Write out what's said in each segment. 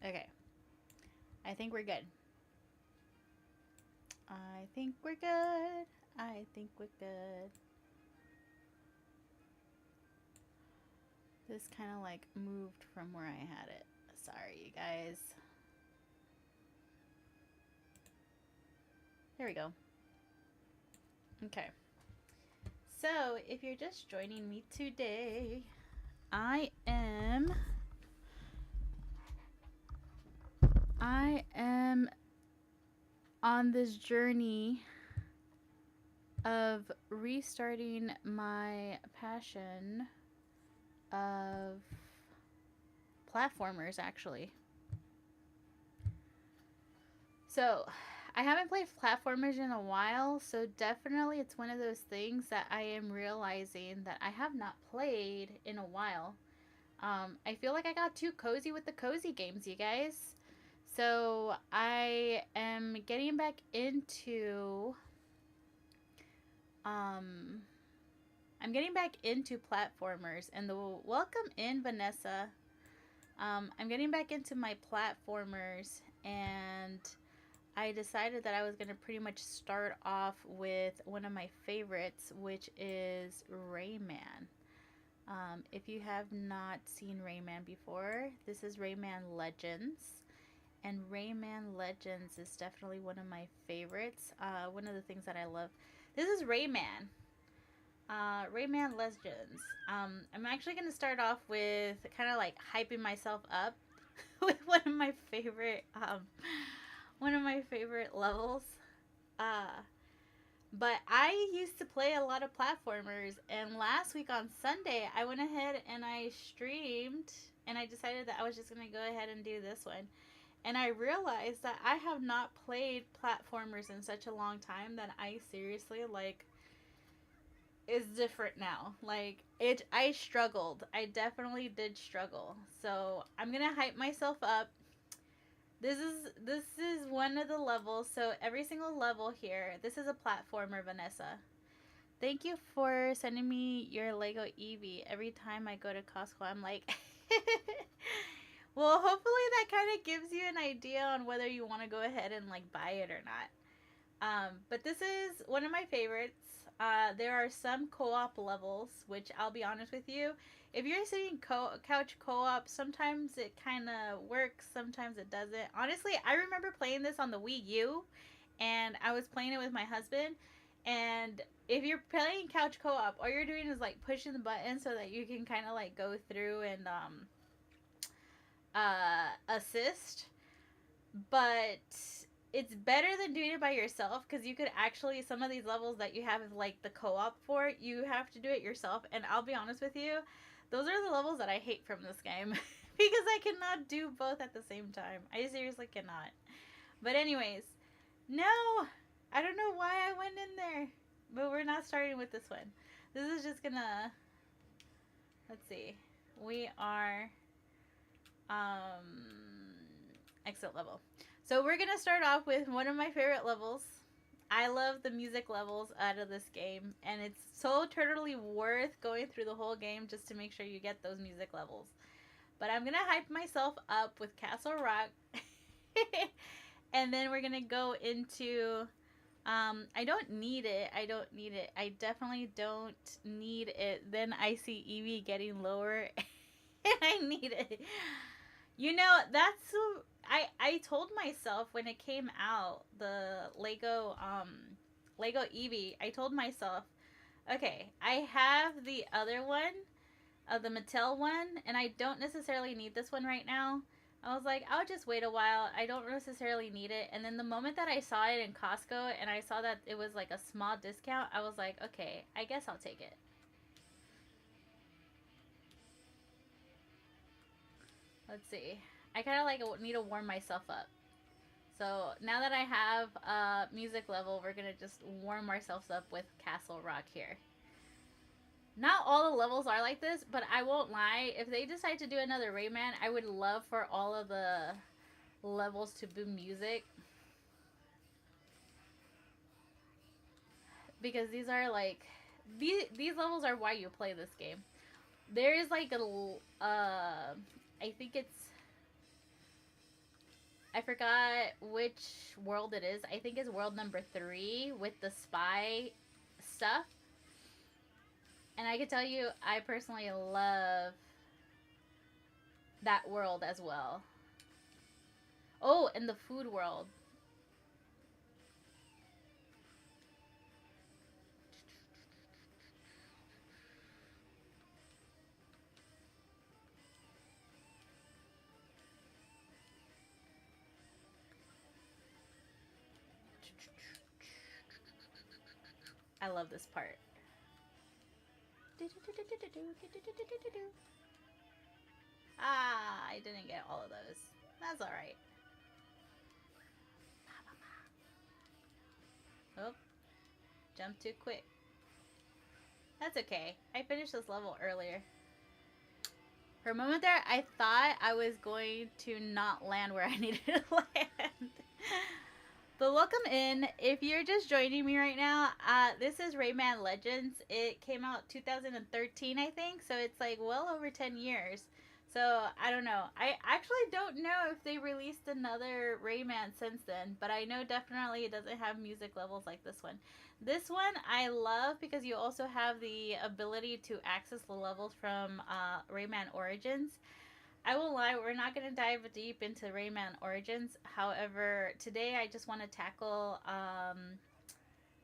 Okay. I think we're good. I think we're good. I think we're good. This kind of like moved from where I had it. Sorry, you guys. There we go. Okay. So, if you're just joining me today, I am on this journey of restarting my passion of platformers, actually. So, I haven't played platformers in a while, so definitely it's one of those things that I am realizing that I have not played in a while. I feel like I got too cozy with the cozy games, you guys. So I am getting back into um I'm getting back into platformers and the welcome in Vanessa. I'm getting back into my platformers and I decided that I was going to pretty much start off with one of my favorites, which is Rayman. If you have not seen Rayman before, this is Rayman Legends. And Rayman Legends is definitely one of my favorites. One of the things that I love. This is Rayman. Rayman Legends. I'm actually going to start off with kind of like hyping myself up with one of my favorite levels. Uh, but I used to play a lot of platformers, and last week on Sunday, I went ahead and I streamed, and I decided that I was just gonna go ahead and do this one. And I realized that I have not played platformers in such a long time that I seriously like is different now. Like I struggled. I definitely did struggle. So I'm gonna hype myself up. This is one of the levels. So every single level here, this is a platformer, Vanessa. Thank you for sending me your Lego Eevee. Every time I go to Costco, I'm like, well, hopefully that kind of gives you an idea on whether you want to go ahead and like buy it or not. But this is one of my favorites. There are some co-op levels, which I'll be honest with you. If you're sitting couch co-op, sometimes it kind of works, sometimes it doesn't. Honestly, I remember playing this on the Wii U, and I was playing it with my husband. And if you're playing couch co-op, all you're doing is like pushing the button so that you can kind of like go through and assist. But it's better than doing it by yourself because you could actually some of these levels that you have like the co-op for, you have to do it yourself. And I'll be honest with you, those are the levels that I hate from this game because I cannot do both at the same time. I seriously cannot. But anyways, no, I don't know why I went in there, but we're not starting with this one. This is just gonna, let's see, we are exit level. So we're gonna start off with one of my favorite levels. I love the music levels out of this game, and it's so totally worth going through the whole game just to make sure you get those music levels. But I'm gonna hype myself up with Castle Rock, and then we're gonna go into. I don't need it. I don't need it. I definitely don't need it. Then I see Eevee getting lower, and I need it. You know, that's I told myself when it came out, the Lego Eevee, I told myself, okay, I have the other one, the Mattel one, and I don't necessarily need this one right now. I was like, I'll just wait a while. I don't necessarily need it. And then the moment that I saw it in Costco and I saw that it was like a small discount, I was like, okay, I guess I'll take it. Let's see. I kind of like need to warm myself up. So now that I have music level, we're gonna just warm ourselves up with Castle Rock here. Not all the levels are like this, but I won't lie. If they decide to do another Rayman, I would love for all of the levels to be music because these are like these levels are why you play this game. There is like a I think it's I forgot which world it is. I think it's world number 3 with the spy stuff. And I can tell you, I personally love that world as well. Oh, and the food world. I love this part. Ah, I didn't get all of those. That's alright. Oh, jump too quick. That's okay. I finished this level earlier. For a moment there, I thought I was going to not land where I needed to land. But welcome in. If you're just joining me right now, this is Rayman Legends. It came out 2013, I think, so it's like well over 10 years. So I don't know. I actually don't know if they released another Rayman since then, but I know definitely it doesn't have music levels like this one. This one I love because you also have the ability to access the levels from Rayman Origins. I will lie, we're not going to dive deep into Rayman Origins. However, today I just want to tackle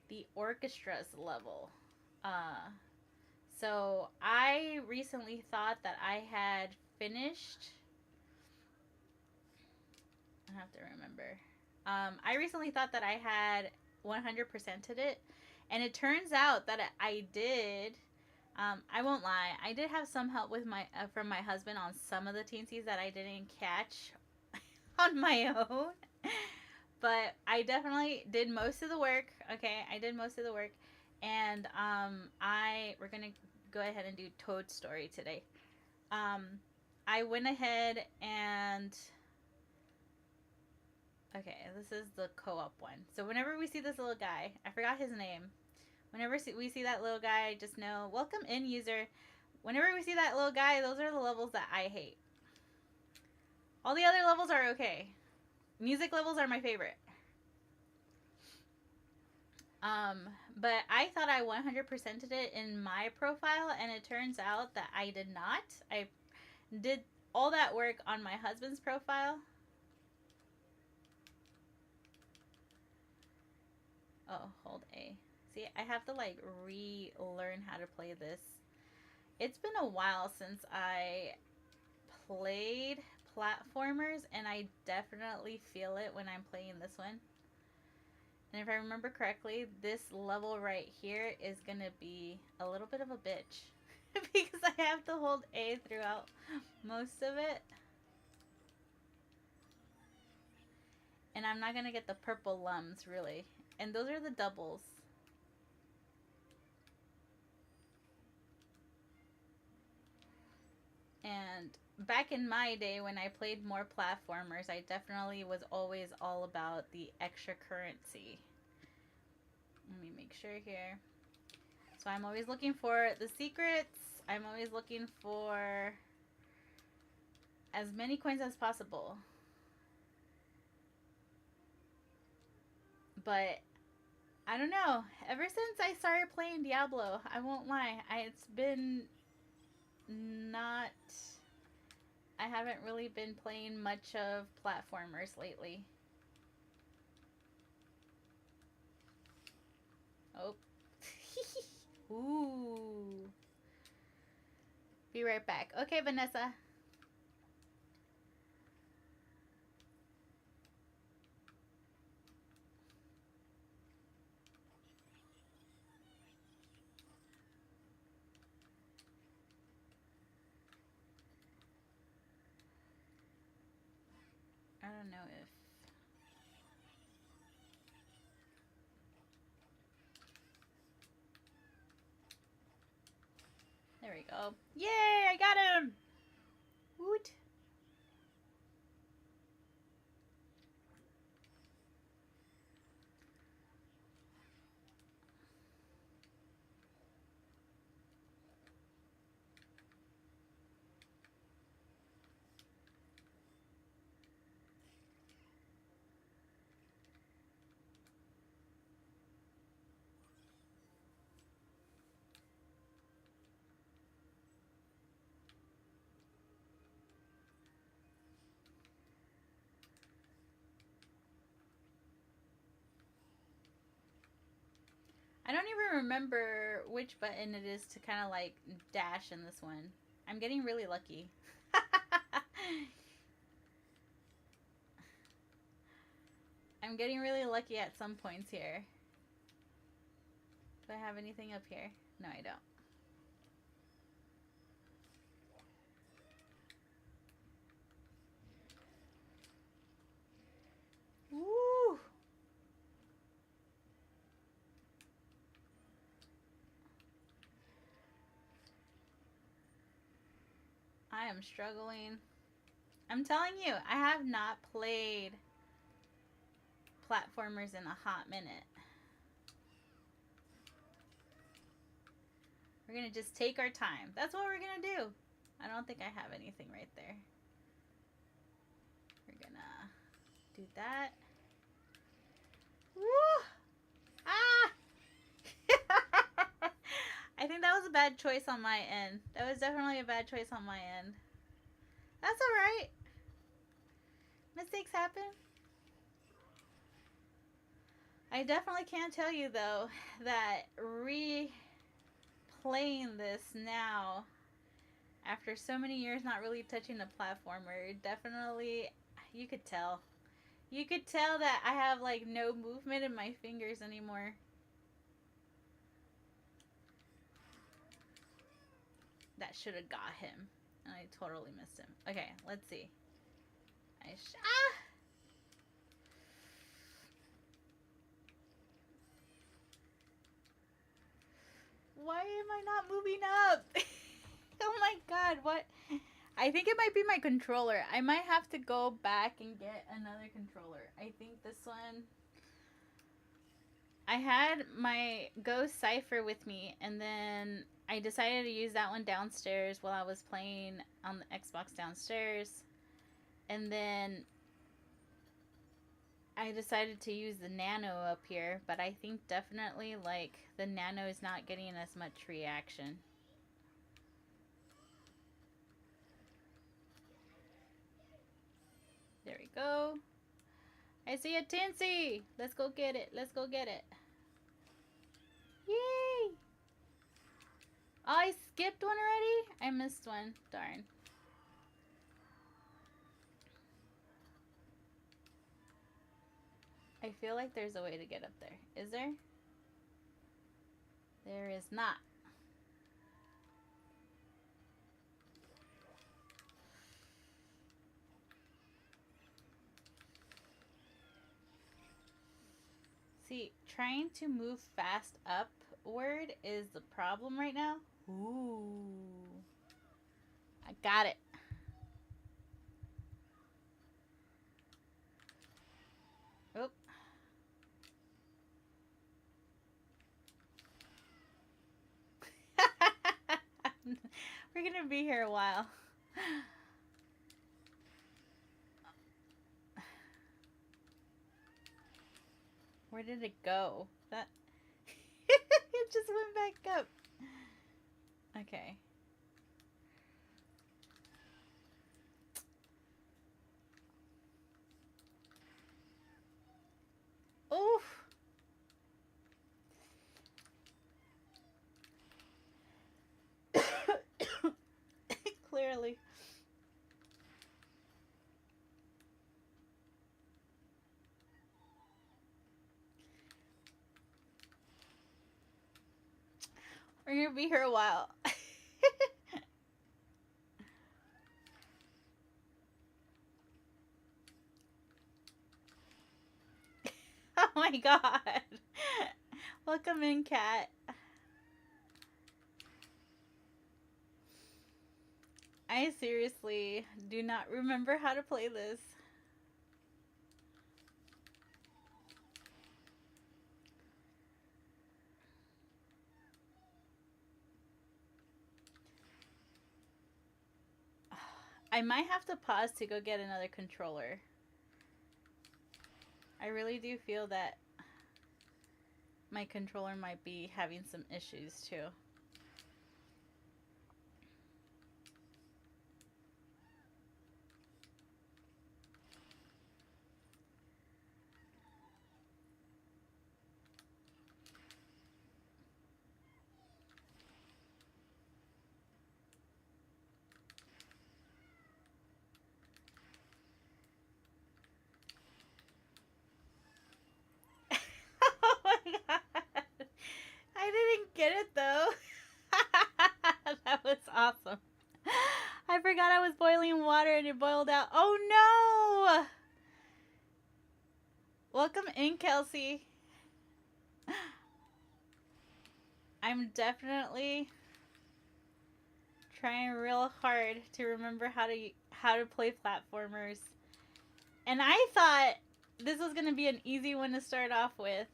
the Orchestra's level. Uh, so I recently thought that I had finished. I have to remember. I recently thought that I had 100%ed it, and it turns out that I did. I won't lie. I did have some help with my from my husband on some of the teensies that I didn't catch on my own. But I definitely did most of the work. Okay, I did most of the work, and we're gonna go ahead and do Toad's story today. Um, I went ahead and okay, this is the co-op one. So whenever we see this little guy, I forgot his name. Whenever we see that little guy, just know, welcome in, user. Whenever we see that little guy, those are the levels that I hate. All the other levels are okay. Music levels are my favorite. Um, but I thought I 100%ed it in my profile, and it turns out that I did not. I did all that work on my husband's profile. Oh, hold A. See, I have to like relearn how to play this. It's been a while since I played platformers, and I definitely feel it when I'm playing this one. And if I remember correctly, this level right here is going to be a little bit of a bitch. Because I have to hold A throughout most of it. And I'm not going to get the purple lums, really. And those are the doubles. And back in my day when I played more platformers, I definitely was always all about the extra currency. Let me make sure here. So I'm always looking for the secrets. I'm always looking for as many coins as possible. But I don't know. Ever since I started playing Diablo, I won't lie, it's been not. I haven't really been playing much of platformers lately. Oh. Ooh. Be right back. Okay, Vanessa. I don't know if. There we go. Yay! I got him! Woot! remember which button it is to kind of like dash in this one. I'm getting really lucky. I'm getting really lucky at some points here. Do I have anything up here? No, I don't. Woo! I am struggling. I'm telling you, I have not played platformers in a hot minute. We're gonna just take our time. That's what we're gonna do. I don't think I have anything right there. We're gonna do that. Woo! Ah! I think that was a bad choice on my end. That was definitely a bad choice on my end. That's alright. Mistakes happen. I definitely can't tell you, though, that replaying this now, after so many years not really touching a platformer, definitely, you could tell. You could tell that I have, like, no movement in my fingers anymore. That should have got him. And I totally missed him. Okay, let's see. Why am I not moving up? Oh my god, what? I think it might be my controller. I might have to go back and get another controller. I think this one... I had my Ghost Cypher with me, and then I decided to use that one downstairs while I was playing on the Xbox downstairs. And then I decided to use the Nano up here, but I think definitely, like, the Nano is not getting as much reaction. There we go. I see a Teensie! Let's go get it. Let's go get it. Yay! Oh, I skipped one already? I missed one. Darn. I feel like there's a way to get up there. Is there? There is not. See, trying to move fast upward is the problem right now. Ooh. I got it. Oop. We're gonna be here a while. Where did it go? That it just went back up. Okay. Oof. Clearly. We're gonna be here a while. Oh my god. Welcome in, Cat. I seriously do not remember how to play this. I might have to pause to go get another controller. I really do feel that my controller might be having some issues too. Get it though? That was awesome. I forgot I was boiling water and it boiled out. Oh no! Welcome in, Kelsey. I'm definitely trying real hard to remember how to play platformers. And I thought this was gonna be an easy one to start off with.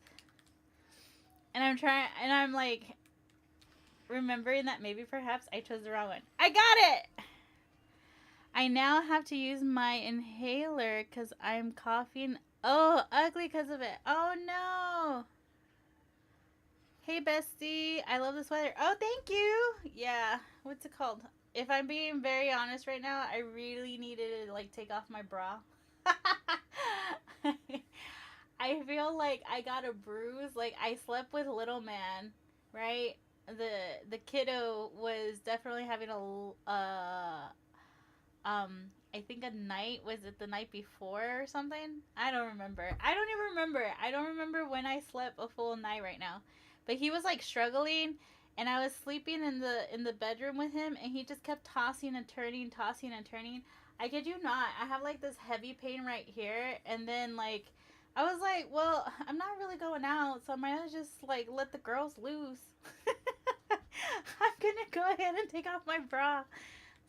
And I'm like remembering that maybe perhaps I chose the wrong one. I got it! I now have to use my inhaler because I'm coughing. Oh, ugly because of it. Oh no! Hey bestie, I love this weather. Oh, thank you! Yeah, what's it called? If I'm being very honest right now, I really needed to like take off my bra. I feel like I got a bruise. Like I slept with little man, right? The kiddo was definitely having I think a night, was it the night before or something? I don't remember. I don't even remember. I don't remember when I slept a full night right now. But he was like struggling and I was sleeping in the bedroom with him and he just kept tossing and turning, tossing and turning. I kid you not. I have like this heavy pain right here and then like I was like, well, I'm not really going out, so I might as well just like let the girls loose. I'm gonna go ahead and take off my bra.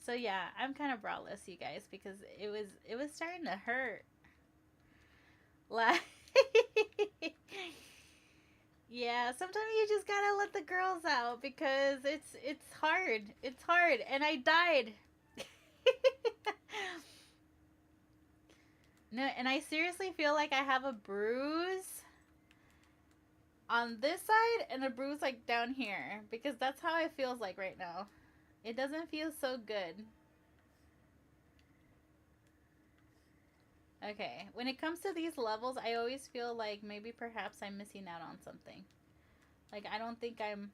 So yeah, I'm kind of braless, you guys, because it was starting to hurt. Like, yeah, sometimes you just gotta let the girls out because it's hard. It's hard, and I died. No, and I seriously feel like I have a bruise on this side and a bruise like down here because that's how it feels like right now. It doesn't feel so good. Okay, when it comes to these levels, I always feel like maybe perhaps I'm missing out on something. Like, I don't think I'm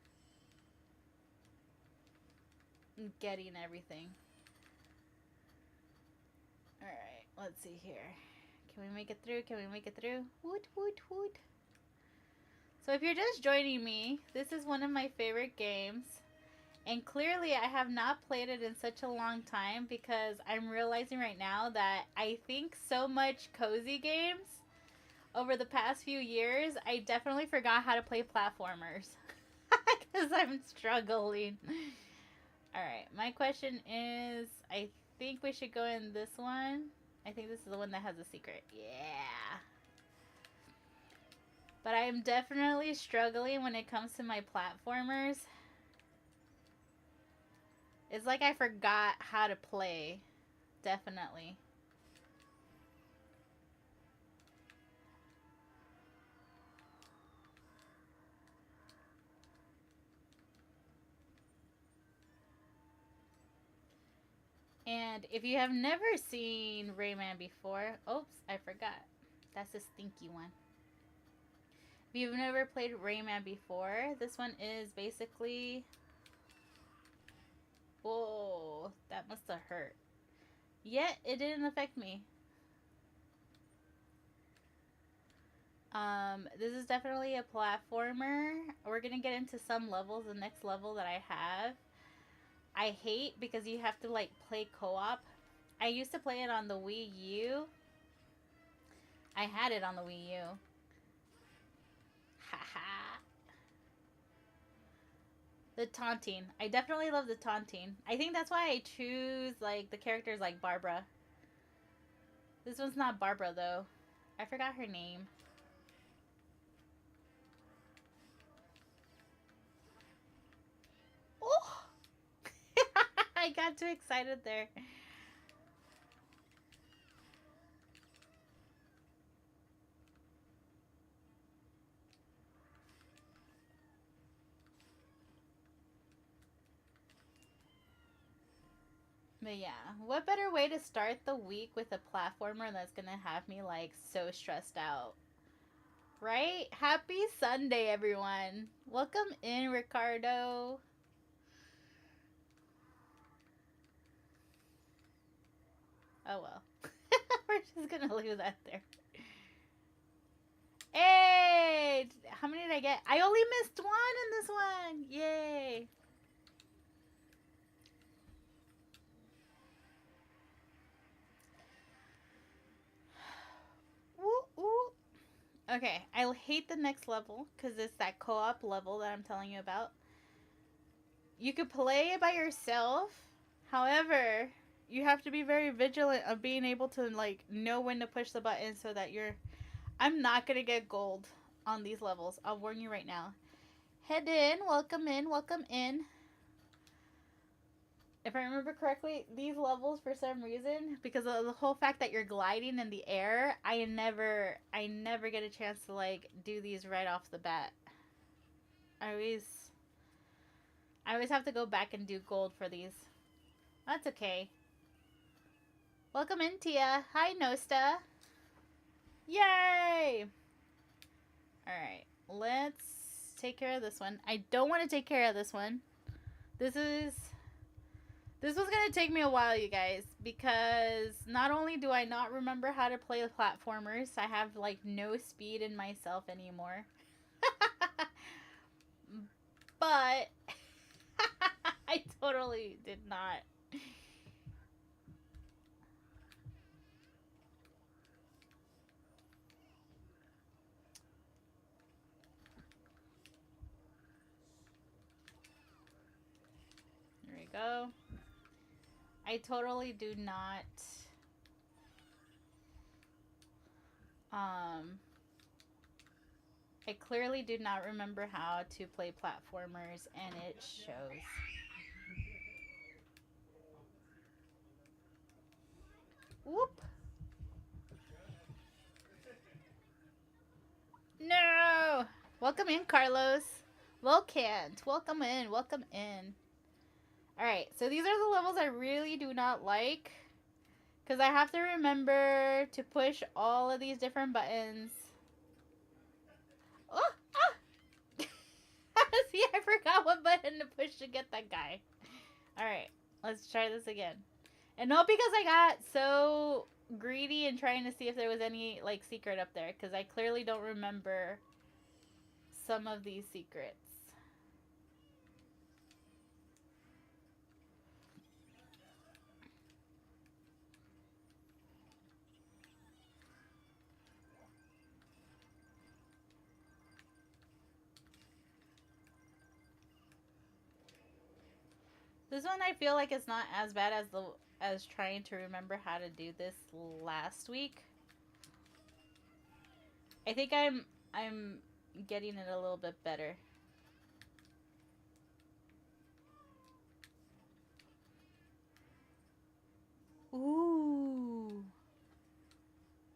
getting everything. Alright, let's see here. Can we make it through? Can we make it through? Woot, woot, woot. So if you're just joining me, this is one of my favorite games. And clearly I have not played it in such a long time because I'm realizing right now that I think so much cozy games over the past few years, I definitely forgot how to play platformers. Because I'm struggling. Alright, my question is, I think we should go in this one. I think this is the one that has a secret. Yeah. But I am definitely struggling when it comes to my platformers. It's like I forgot how to play. Definitely. And if you have never seen Rayman before, oops, I forgot. That's a stinky one. If you've never played Rayman before, this one is basically... Whoa, that must have hurt. Yet, it didn't affect me. This is definitely a platformer. We're gonna get into some levels. The next level that I have, I hate because you have to like play co-op. I used to play it on the Wii U. I had it on the Wii U. Haha. The taunting. I definitely love the taunting. I think that's why I choose like the characters like Barbara. This one's not Barbara though. I forgot her name. Oh! I got too excited there. But yeah, what better way to start the week with a platformer that's gonna have me like so stressed out? Right? Happy Sunday, everyone. Welcome in, Ricardo. Oh well. We're just gonna leave that there. Hey! How many did I get? I only missed one in this one. Yay. Woo, woo. Okay, I hate the next level because it's that co-op level that I'm telling you about. You could play it by yourself. However, you have to be very vigilant of being able to like know when to push the button so that you're. I'm not gonna get gold on these levels. I'll warn you right now. Head in, welcome in, welcome in. If I remember correctly, these levels for some reason, because of the whole fact that you're gliding in the air, I never get a chance to like do these right off the bat. I always have to go back and do gold for these. That's okay. Welcome in, Tia. Hi, Nosta. Yay! Alright, let's take care of this one. I don't want to take care of this one. This was going to take me a while, you guys, because not only do I not remember how to play the platformers, I have, like, no speed in myself anymore. But I totally did not. There we go. I totally do not I clearly do not remember how to play platformers, and it shows. Whoop. No! Welcome in, Carlos. Volcant. Welcome in. Welcome in. Alright, so these are the levels I really do not like. Because I have to remember to push all of these different buttons. Oh! Ah! See, I forgot what button to push to get that guy. Alright, let's try this again. And not because I got so greedy and trying to see if there was any, like, secret up there. Because I clearly don't remember some of these secrets. This one I feel like it's not as bad as trying to remember how to do this last week. I think I'm getting it a little bit better. Ooh.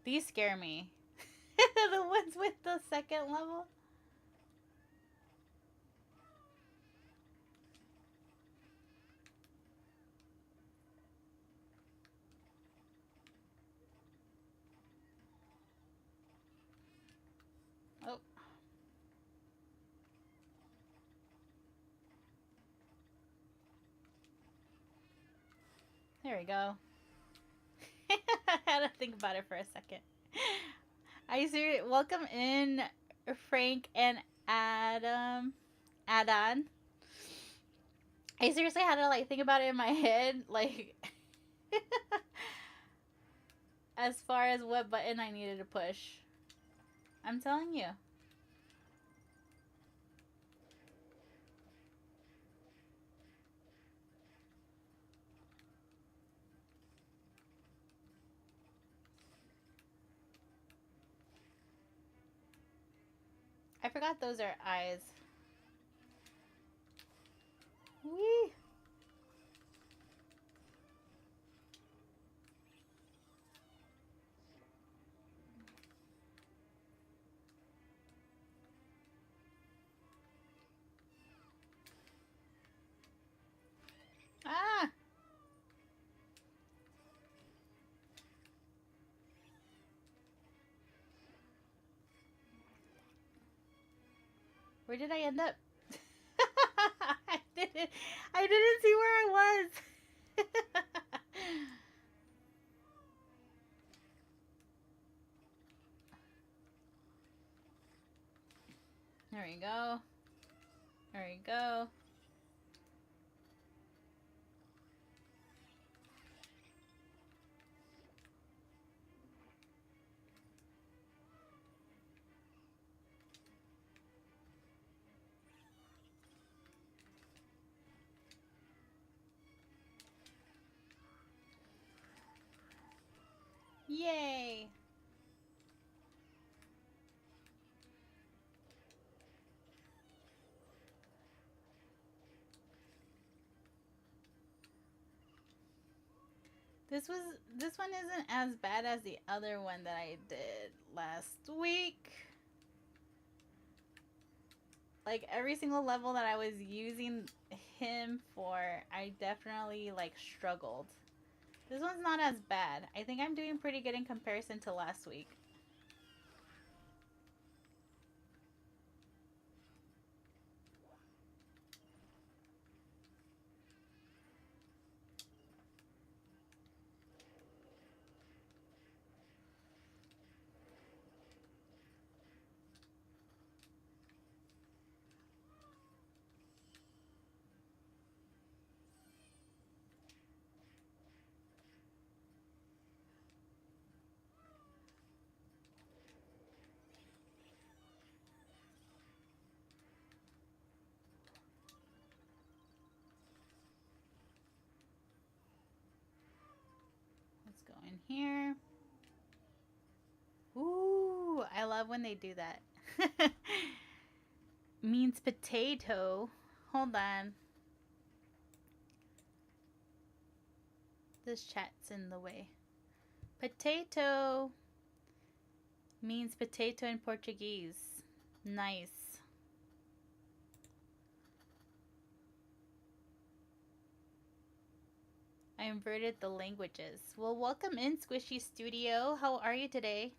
These scare me. The ones with the second level. Oh. There we go. I had to think about it for a second. I see. Welcome in, Frank and Adam. Adan. I seriously had to like think about it in my head, like as far as what button I needed to push. I'm telling you. I forgot those are eyes. Whee! Ah! Where did I end up? I didn't see where I was. There we go. There we go. Yay! This one isn't as bad as the other one that I did last week. Like every single level that I was using him for, I definitely like struggled. This one's not as bad. I think I'm doing pretty good in comparison to last week. Let's go in here. Ooh, I love when they do that. Means potato. Hold on. This chat's in the way. Potato means potato in Portuguese. Nice. I inverted the languages. Well, welcome in, Squishy Studio. How are you today?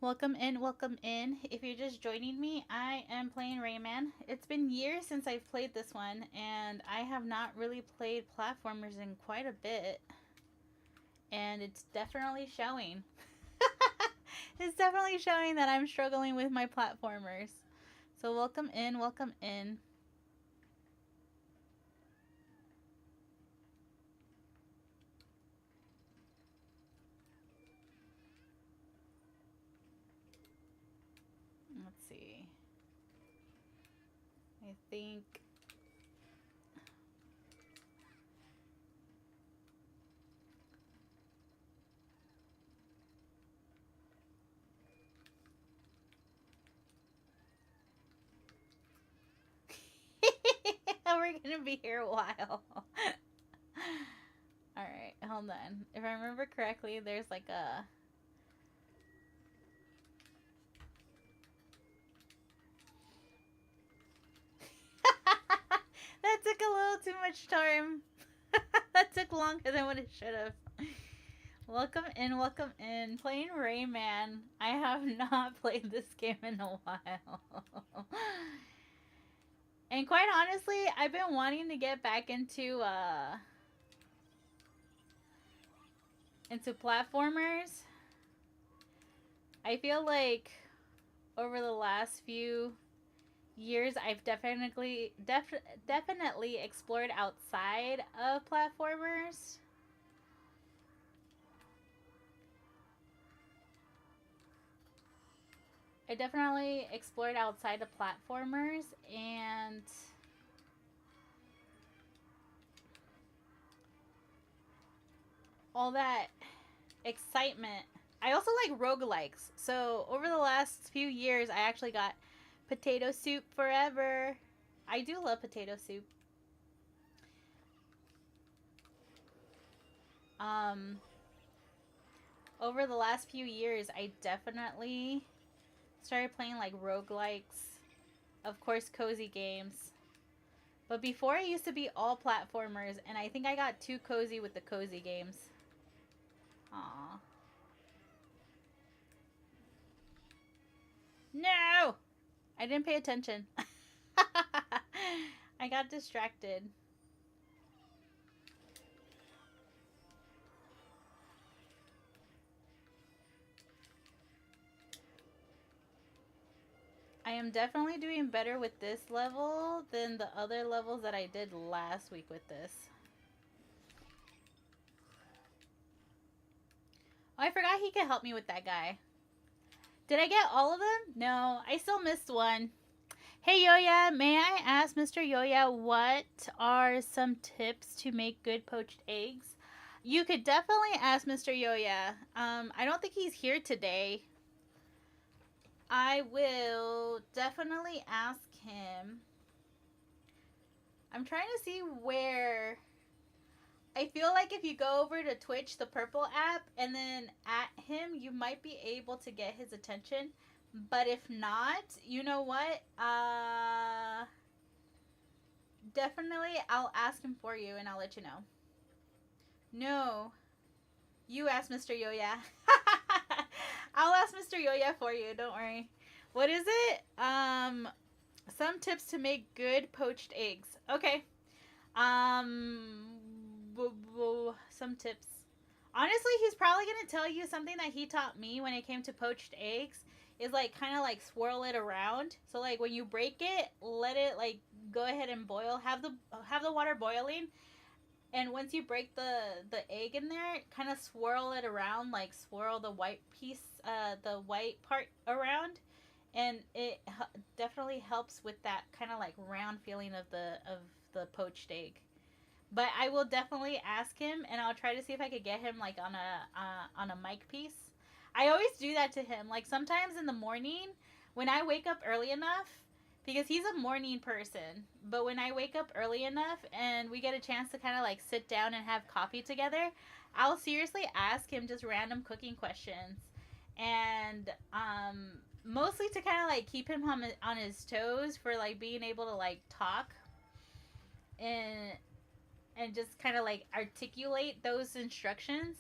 Welcome in, welcome in. If you're just joining me, I am playing Rayman. It's been years since I've played this one, and I have not really played platformers in quite a bit. And it's definitely showing. It's definitely showing that I'm struggling with my platformers. So welcome in, welcome in. Let's see. I think we're gonna be here a while. Alright, hold on. If I remember correctly, there's like a... That took a little too much time. That took longer than what it should have. Welcome in, welcome in. Playing Rayman. I have not played this game in a while. And quite honestly, I've been wanting to get back into platformers. I feel like over the last few years I've definitely explored outside of platformers. I definitely explored outside of platformers and all that excitement. I also like roguelikes. So over the last few years, I actually got Potato Soup Forever. I do love potato soup. Over the last few years, I definitely started playing like roguelikes. Of course, cozy games. But before, I used to be all platformers, and I think I got too cozy with the cozy games. Aww. No! I didn't pay attention. I got distracted. am definitely doing better with this level than the other levels that I did last week with this. Oh, I forgot he could help me with that guy. Did I get all of them? No, I still missed one. Hey Yoya, may I ask Mr. Yoya what are some tips to make good poached eggs? You could definitely ask Mr. Yoya. I don't think he's here today. I will definitely ask him. I'm trying to see where. I feel like if you go over to Twitch, the purple app, and then at him, you might be able to get his attention. But if not, you know what? Definitely, I'll ask him for you and I'll let you know. No, you ask Mr. Yoya. I'll ask Mr. Yoya for you. Don't worry. What is it? Some tips to make good poached eggs. Okay. Some tips. Honestly, he's probably gonna tell you something that he taught me when it came to poached eggs. Is like kind of like swirl it around. So like when you break it, let it like go ahead and boil. Have the water boiling, and once you break the egg in there, kind of swirl it around. Like swirl the white piece, the white part around, and it definitely helps with that kind of like round feeling of the poached egg. But I will definitely ask him, and I'll try to see if I could get him like on a mic piece. I always do that to him. Like sometimes in the morning, when I wake up early enough, because he's a morning person. But when I wake up early enough and we get a chance to kind of like sit down and have coffee together, I'll seriously ask him just random cooking questions, and mostly to kind of like keep him on his toes for like being able to like talk and just kind of like articulate those instructions.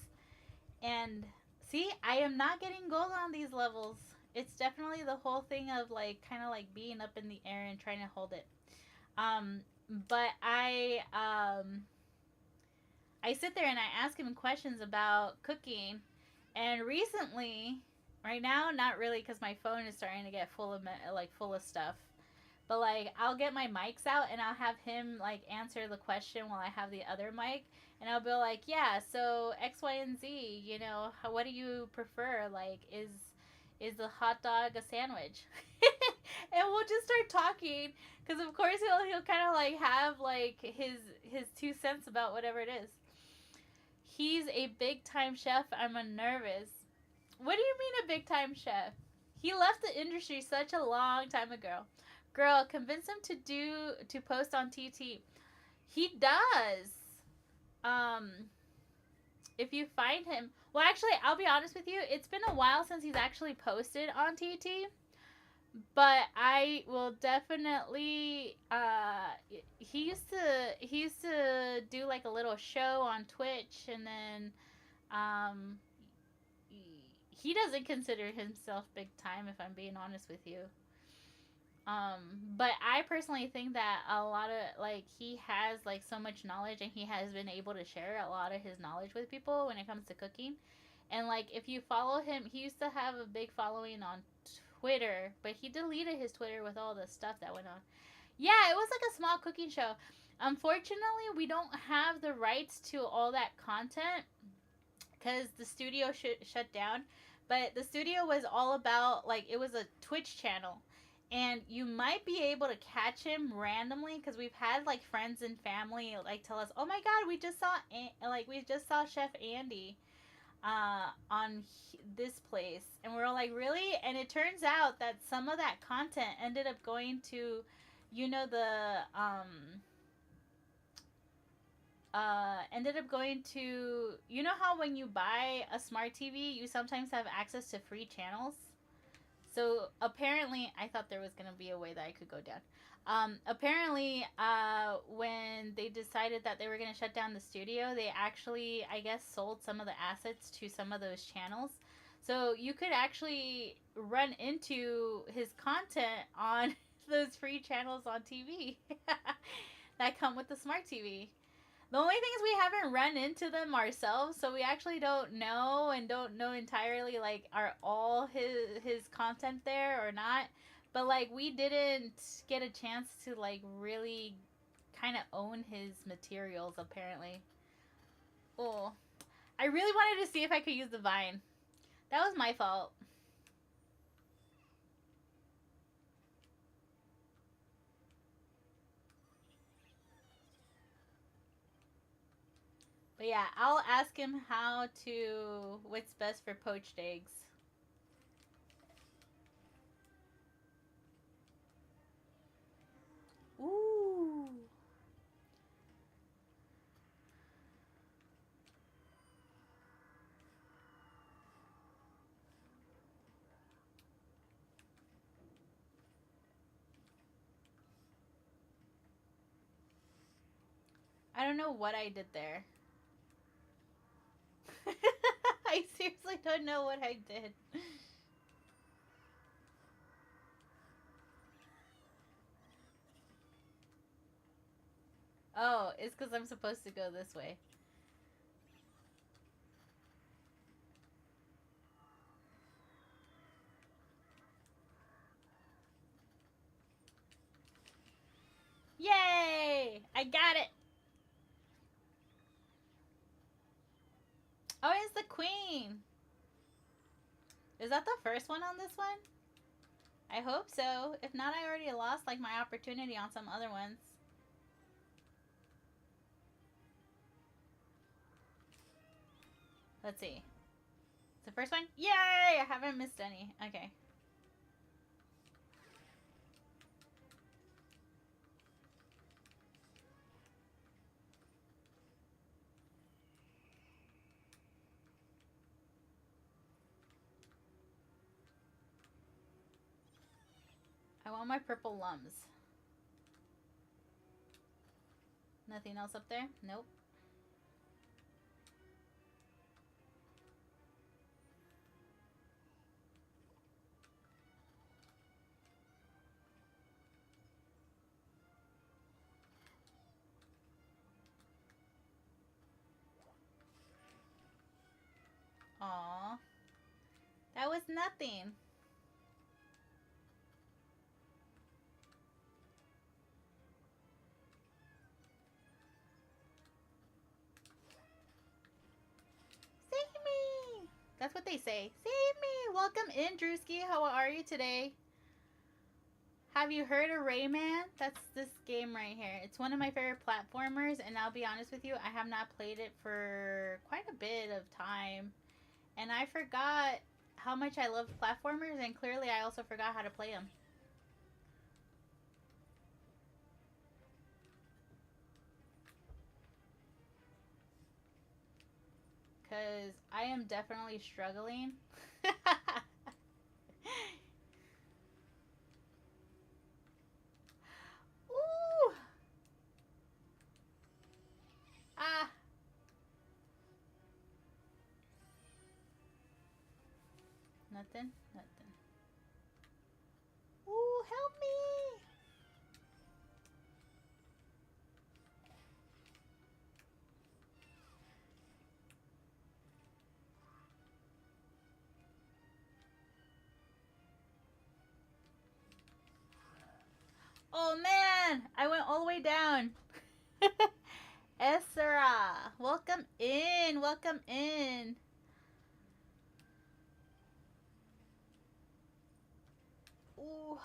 And see, I am not getting gold on these levels. It's definitely the whole thing of like kind of like being up in the air and trying to hold it. Um, but I sit there and I ask him questions about cooking. And recently, right now, not really, because my phone is starting to get full of stuff. But like I'll get my mics out and I'll have him like answer the question while I have the other mic, and I'll be like, yeah, so X, Y, and Z. You know, what do you prefer? Like, is the hot dog a sandwich? And we'll just start talking, because of course he'll kind of like have like his 2 cents about whatever it is. He's a big time chef. I'm nervous. What do you mean a big time chef? He left the industry such a long time ago. Girl, convince him to post on TT. He does. Um, if you find him, well, actually, I'll be honest with you. It's been a while since he's actually posted on TT, but I will definitely. He used to do like a little show on Twitch, and then um, he doesn't consider himself big time. If I'm being honest with you. But I personally think that a lot of like he has like so much knowledge, and he has been able to share a lot of his knowledge with people when it comes to cooking. And like if you follow him, he used to have a big following on Twitter, but he deleted his Twitter with all the stuff that went on. Yeah, it was like a small cooking show. Unfortunately, we don't have the rights to all that content because the studio shut down. But the studio was all about like it was a Twitch channel, and you might be able to catch him randomly because we've had like friends and family like tell us, "Oh my God, we just saw Chef Andy on this place," and we're all like, "Really?" And it turns out that some of that content ended up going to, you know, ended up going to, you know how when you buy a smart TV, you sometimes have access to free channels. So apparently, I thought there was gonna be a way that I could go down. Apparently, when they decided that they were gonna shut down the studio, they actually, I guess, sold some of the assets to some of those channels. So you could actually run into his content on those free channels on TV that come with the smart TV. The only thing is we haven't run into them ourselves, so we actually don't know, and don't know entirely like are all his content there or not. But like we didn't get a chance to like really kind of own his materials apparently. Oh, I really wanted to see if I could use the vine. That was my fault. But yeah, I'll ask him how to what's best for poached eggs. Ooh. I don't know what I did there. I seriously don't know what I did. Oh, it's because I'm supposed to go this way. Yay! I got it! Oh, it's the queen! Is that the first one on this one? I hope so. If not, I already lost like my opportunity on some other ones. Let's see. It's the first one? Yay! I haven't missed any. Okay. I want my purple lums. Nothing else up there? Nope. Aw. That was nothing. Save me! That's what they say. Save me! Welcome in, Drewski. How are you today? Have you heard of Rayman? That's this game right here. It's one of my favorite platformers, and I'll be honest with you, I have not played it for quite a bit of time. And I forgot how much I love platformers, and clearly I also forgot how to play them. Because I am definitely struggling. Ooh! Ah! Nothing? Nothing. Ooh, help me! Oh man! I went all the way down. Esra! Welcome in! Welcome in! Ooh.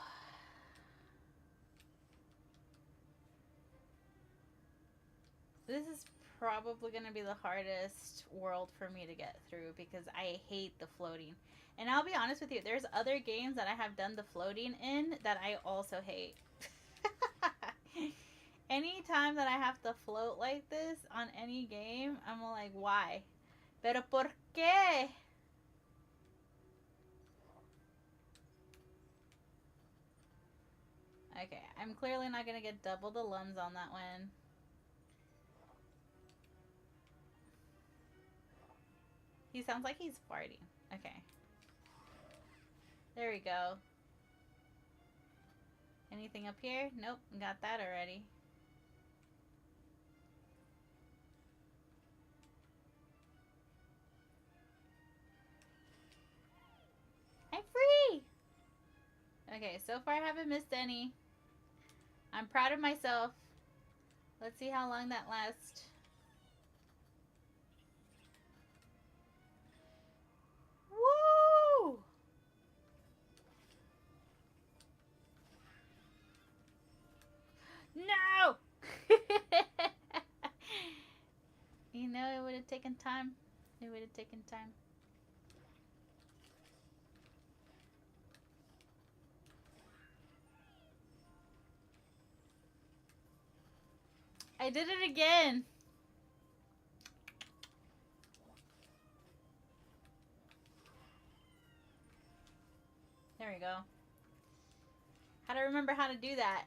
This is probably going to be the hardest world for me to get through because I hate the floating. And I'll be honest with you, there's other games that I have done the floating in that I also hate. Anytime that I have to float like this on any game, I'm like, why? Pero por qué? Okay, I'm clearly not going to get double the lums on that one. He sounds like he's farting. Okay. There we go. Anything up here? Nope, got that already. I'm free! Okay, so far I haven't missed any. I'm proud of myself. Let's see how long that lasts. Woo! No! You know, it would have taken time. It would have taken time. I did it again. There we go. How to remember how to do that.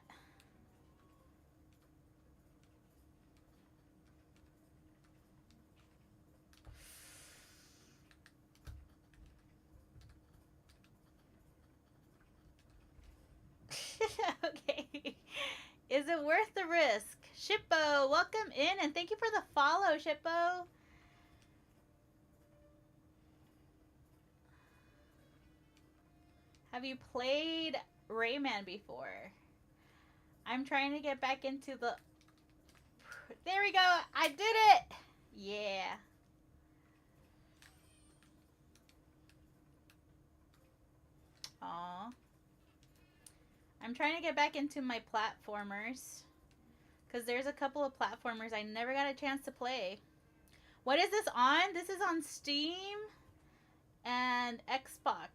Okay. Is it worth the risk? Shippo, welcome in and thank you for the follow, Shippo. Have you played Rayman before? I'm trying to get back into the... There we go. I did it. Yeah. Aw. I'm trying to get back into my platformers. Because there's a couple of platformers I never got a chance to play. What is this on? This is on Steam and Xbox.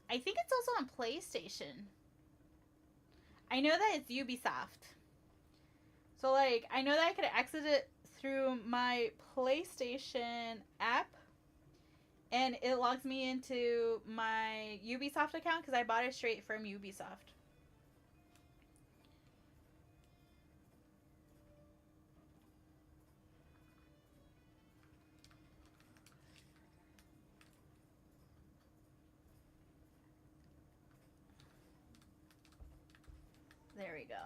I think it's also on PlayStation. I know that it's Ubisoft. So, like, I know that I could access it through my PlayStation app. And it logs me into my Ubisoft account because I bought it straight from Ubisoft. There we go.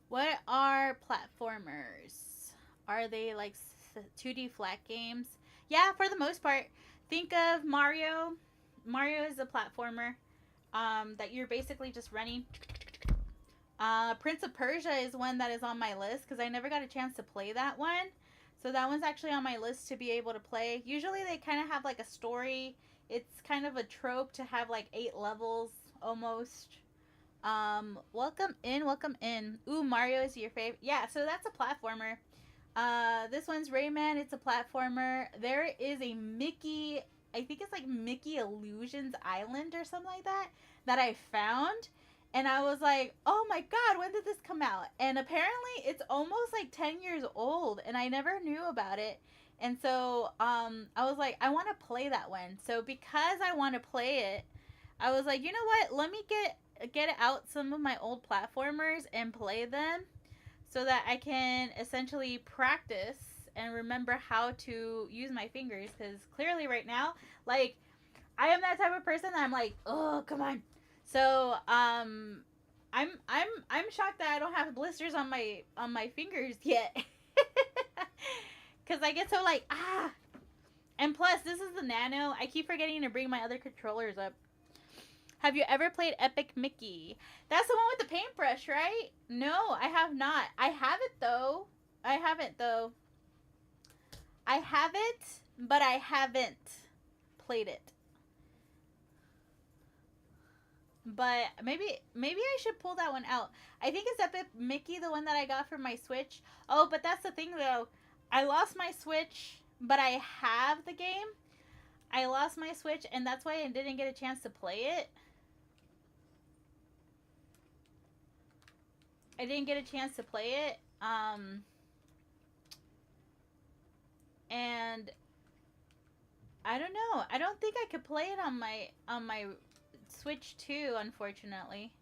What are platformers? Are they like 2D flat games? Yeah, for the most part. Think of Mario. Mario is a platformer that you're basically just running. Prince of Persia is one that is on my list because I never got a chance to play that one. So that one's actually on my list to be able to play. Usually they kind of have like a story. It's kind of a trope to have like 8 levels almost. Welcome in, welcome in. Ooh, Mario is your favorite. Yeah, so that's a platformer. This one's Rayman. It's a platformer. There is a Mickey, I think it's like Mickey Illusions Island or something like that, that I found. And I was like, oh my god, when did this come out? And apparently it's almost like 10 years old, and I never knew about it. And so I was like, I want to play that one. So because I want to play it, I was like, you know what? Let me get out some of my old platformers and play them so that I can essentially practice and remember how to use my fingers, because clearly right now, like, I am that type of person that I'm like, oh, come on. So I'm shocked that I don't have blisters on my fingers yet. Cuz I get so like, ah. And plus, this is the Nano. I keep forgetting to bring my other controllers up. Have you ever played Epic Mickey? That's the one with the paintbrush, right? No, I have not. I have it though. I haven't though. I have it, but I haven't played it. But maybe I should pull that one out. I think it's Epic Mickey, the one that I got for my Switch. Oh, but that's the thing though. I lost my Switch, but I have the game. I lost my Switch, and that's why I didn't get a chance to play it. I didn't get a chance to play it. And I don't know. I don't think I could play it on my Switch 2, unfortunately.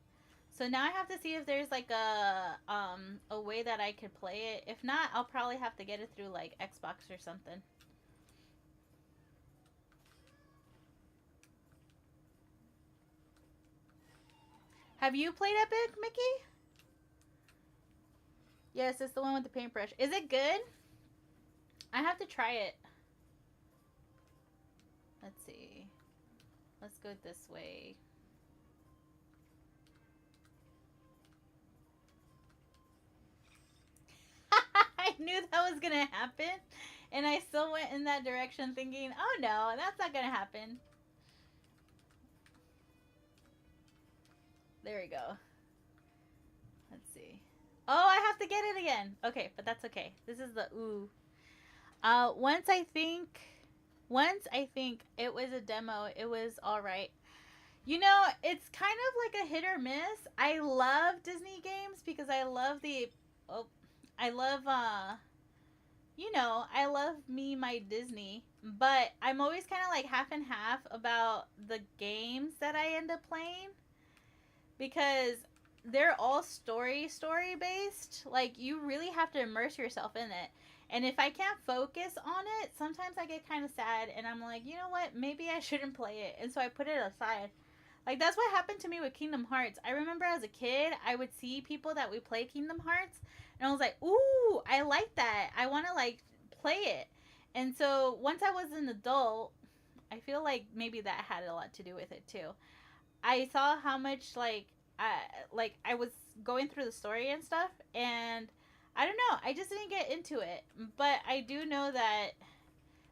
So now I have to see if there's like a way that I could play it. If not, I'll probably have to get it through like Xbox or something. Have you played Epic, Mickey? Yes, it's the one with the paintbrush. Is it good? I have to try it. Let's see. Let's go this way. I knew that was gonna happen, and I still went in that direction thinking, oh no, that's not gonna happen. There we go. Let's see. Oh, I have to get it again. Okay, but that's okay. This is the ooh. Once I think it was a demo, it was all right. You know, it's kind of like a hit or miss. I love Disney games because I love the oh, I love I love me my Disney, but I'm always kind of like half and half about the games that I end up playing because they're all story based. Like you really have to immerse yourself in it. And if I can't focus on it, sometimes I get kind of sad and I'm like, "You know what? Maybe I shouldn't play it." And so I put it aside. Like that's what happened to me with Kingdom Hearts. I remember as a kid, I would see people that would play Kingdom Hearts and I was like, "Ooh, I like that. I want to like play it." And so once I was an adult, I feel like maybe that had a lot to do with it too. I saw how much I was going through the story and stuff, and I don't know, I just didn't get into it. But I do know that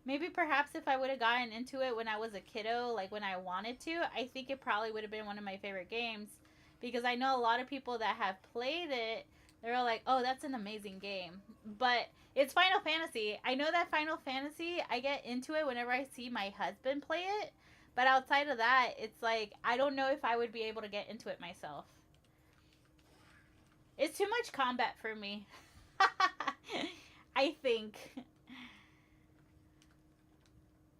maybe perhaps if I would have gotten into it when I was a kiddo, like when I wanted to, I think it probably would have been one of my favorite games because I know a lot of people that have played it. They're all like, "Oh, that's an amazing game." But it's Final Fantasy. I know that Final Fantasy, I get into it whenever I see my husband play it. But outside of that, it's like I don't know if I would be able to get into it myself. It's too much combat for me. I think.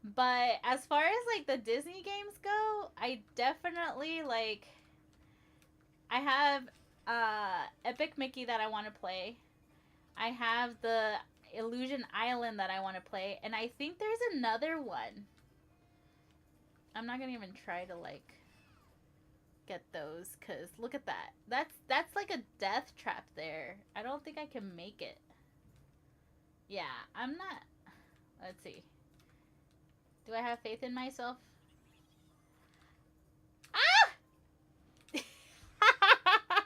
But as far as like the Disney games go, I definitely like I have Epic Mickey that I want to play. I have the Illusion Island that I want to play, and I think there's another one. I'm not gonna even try to like get those cuz look at that. That's like a death trap there. I don't think I can make it. Yeah, I'm not. Let's see. Do I have faith in myself? Ah!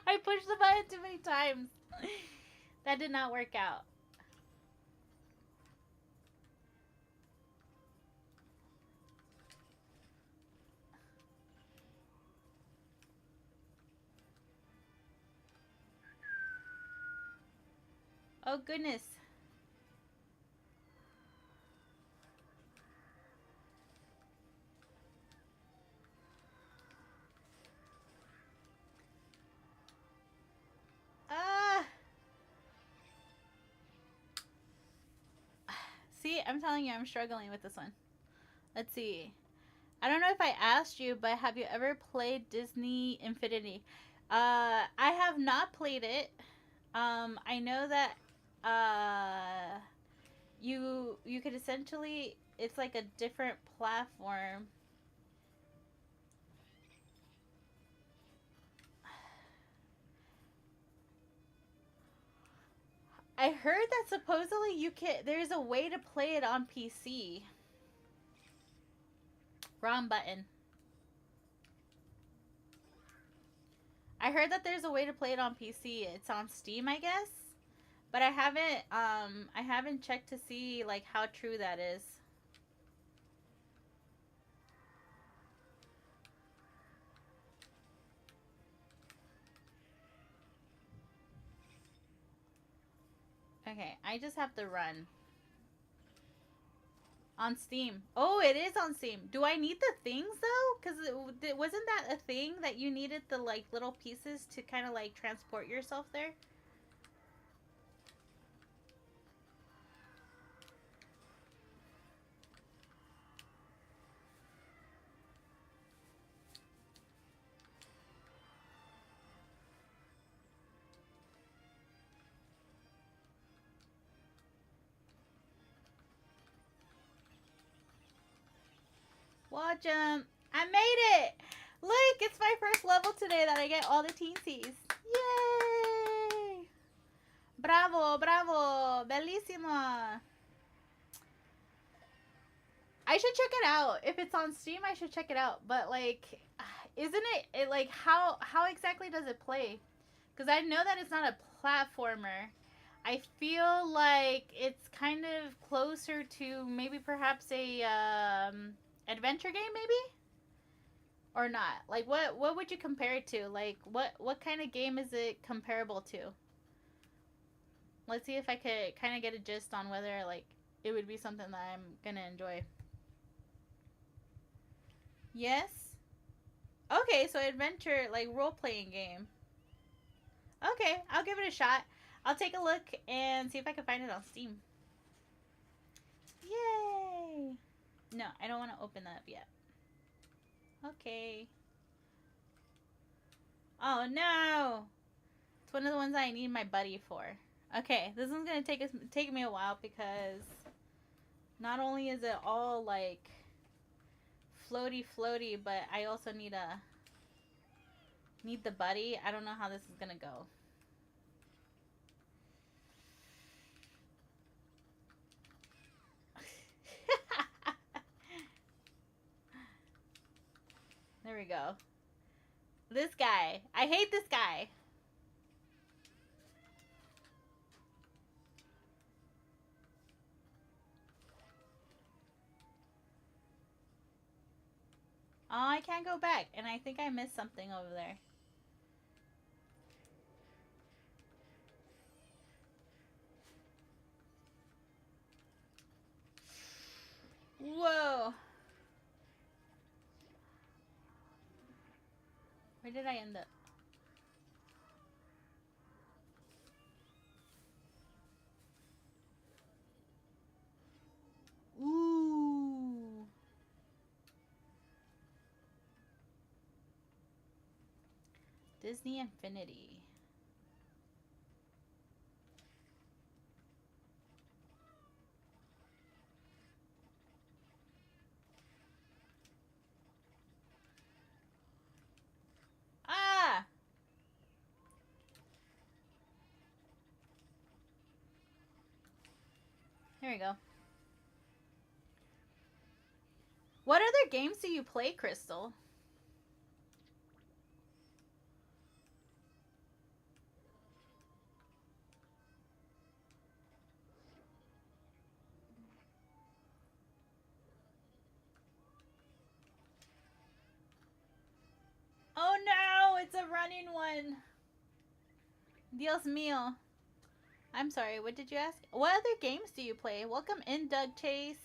I pushed the button too many times. That did not work out. Oh goodness. Ah. See, I'm telling you, I'm struggling with this one. Let's see. I don't know if I asked you, but have you ever played Disney Infinity? I have not played it. I know that you could essentially it's like a different platform. I heard that supposedly you can there's a way to play it on PC. Wrong button. I heard that there's a way to play it on PC. It's on Steam, I guess. But I haven't checked to see like how true that is. Okay, I just have to run. On Steam. Oh, it is on Steam. Do I need the things though? Because wasn't that a thing that you needed the like little pieces to kind of like transport yourself there? Watch I made it! Look, it's my first level today that I get all the Teensies. Yay! Bravo, bravo, bellissima. I should check it out. If it's on Steam, I should check it out. But like, isn't it like how exactly does it play? Because I know that it's not a platformer. I feel like it's kind of closer to maybe perhaps a adventure game, maybe, or not. Like, what would you compare it to? Like, what kind of game is it comparable to? Let's see if I could kind of get a gist on whether like it would be something that I'm gonna enjoy. Yes. Okay, so adventure like role playing game. Okay, I'll give it a shot. I'll take a look and see if I can find it on Steam. Yay! No, I don't want to open that up yet. Okay. Oh no! It's one of the ones I need my buddy for. Okay, this one's gonna take me a while because not only is it all like floaty, but I also need the buddy. I don't know how this is gonna go. There we go. This guy. I hate this guy. Oh, I can't go back. And I think I missed something over there. Whoa. Where did I end up? Ooh. Disney Infinity. Ah! There we go. What other games do you play, Crystal? Oh no! It's a running one. Dios mío. I'm sorry, what did you ask? What other games do you play? Welcome in, Doug Chase.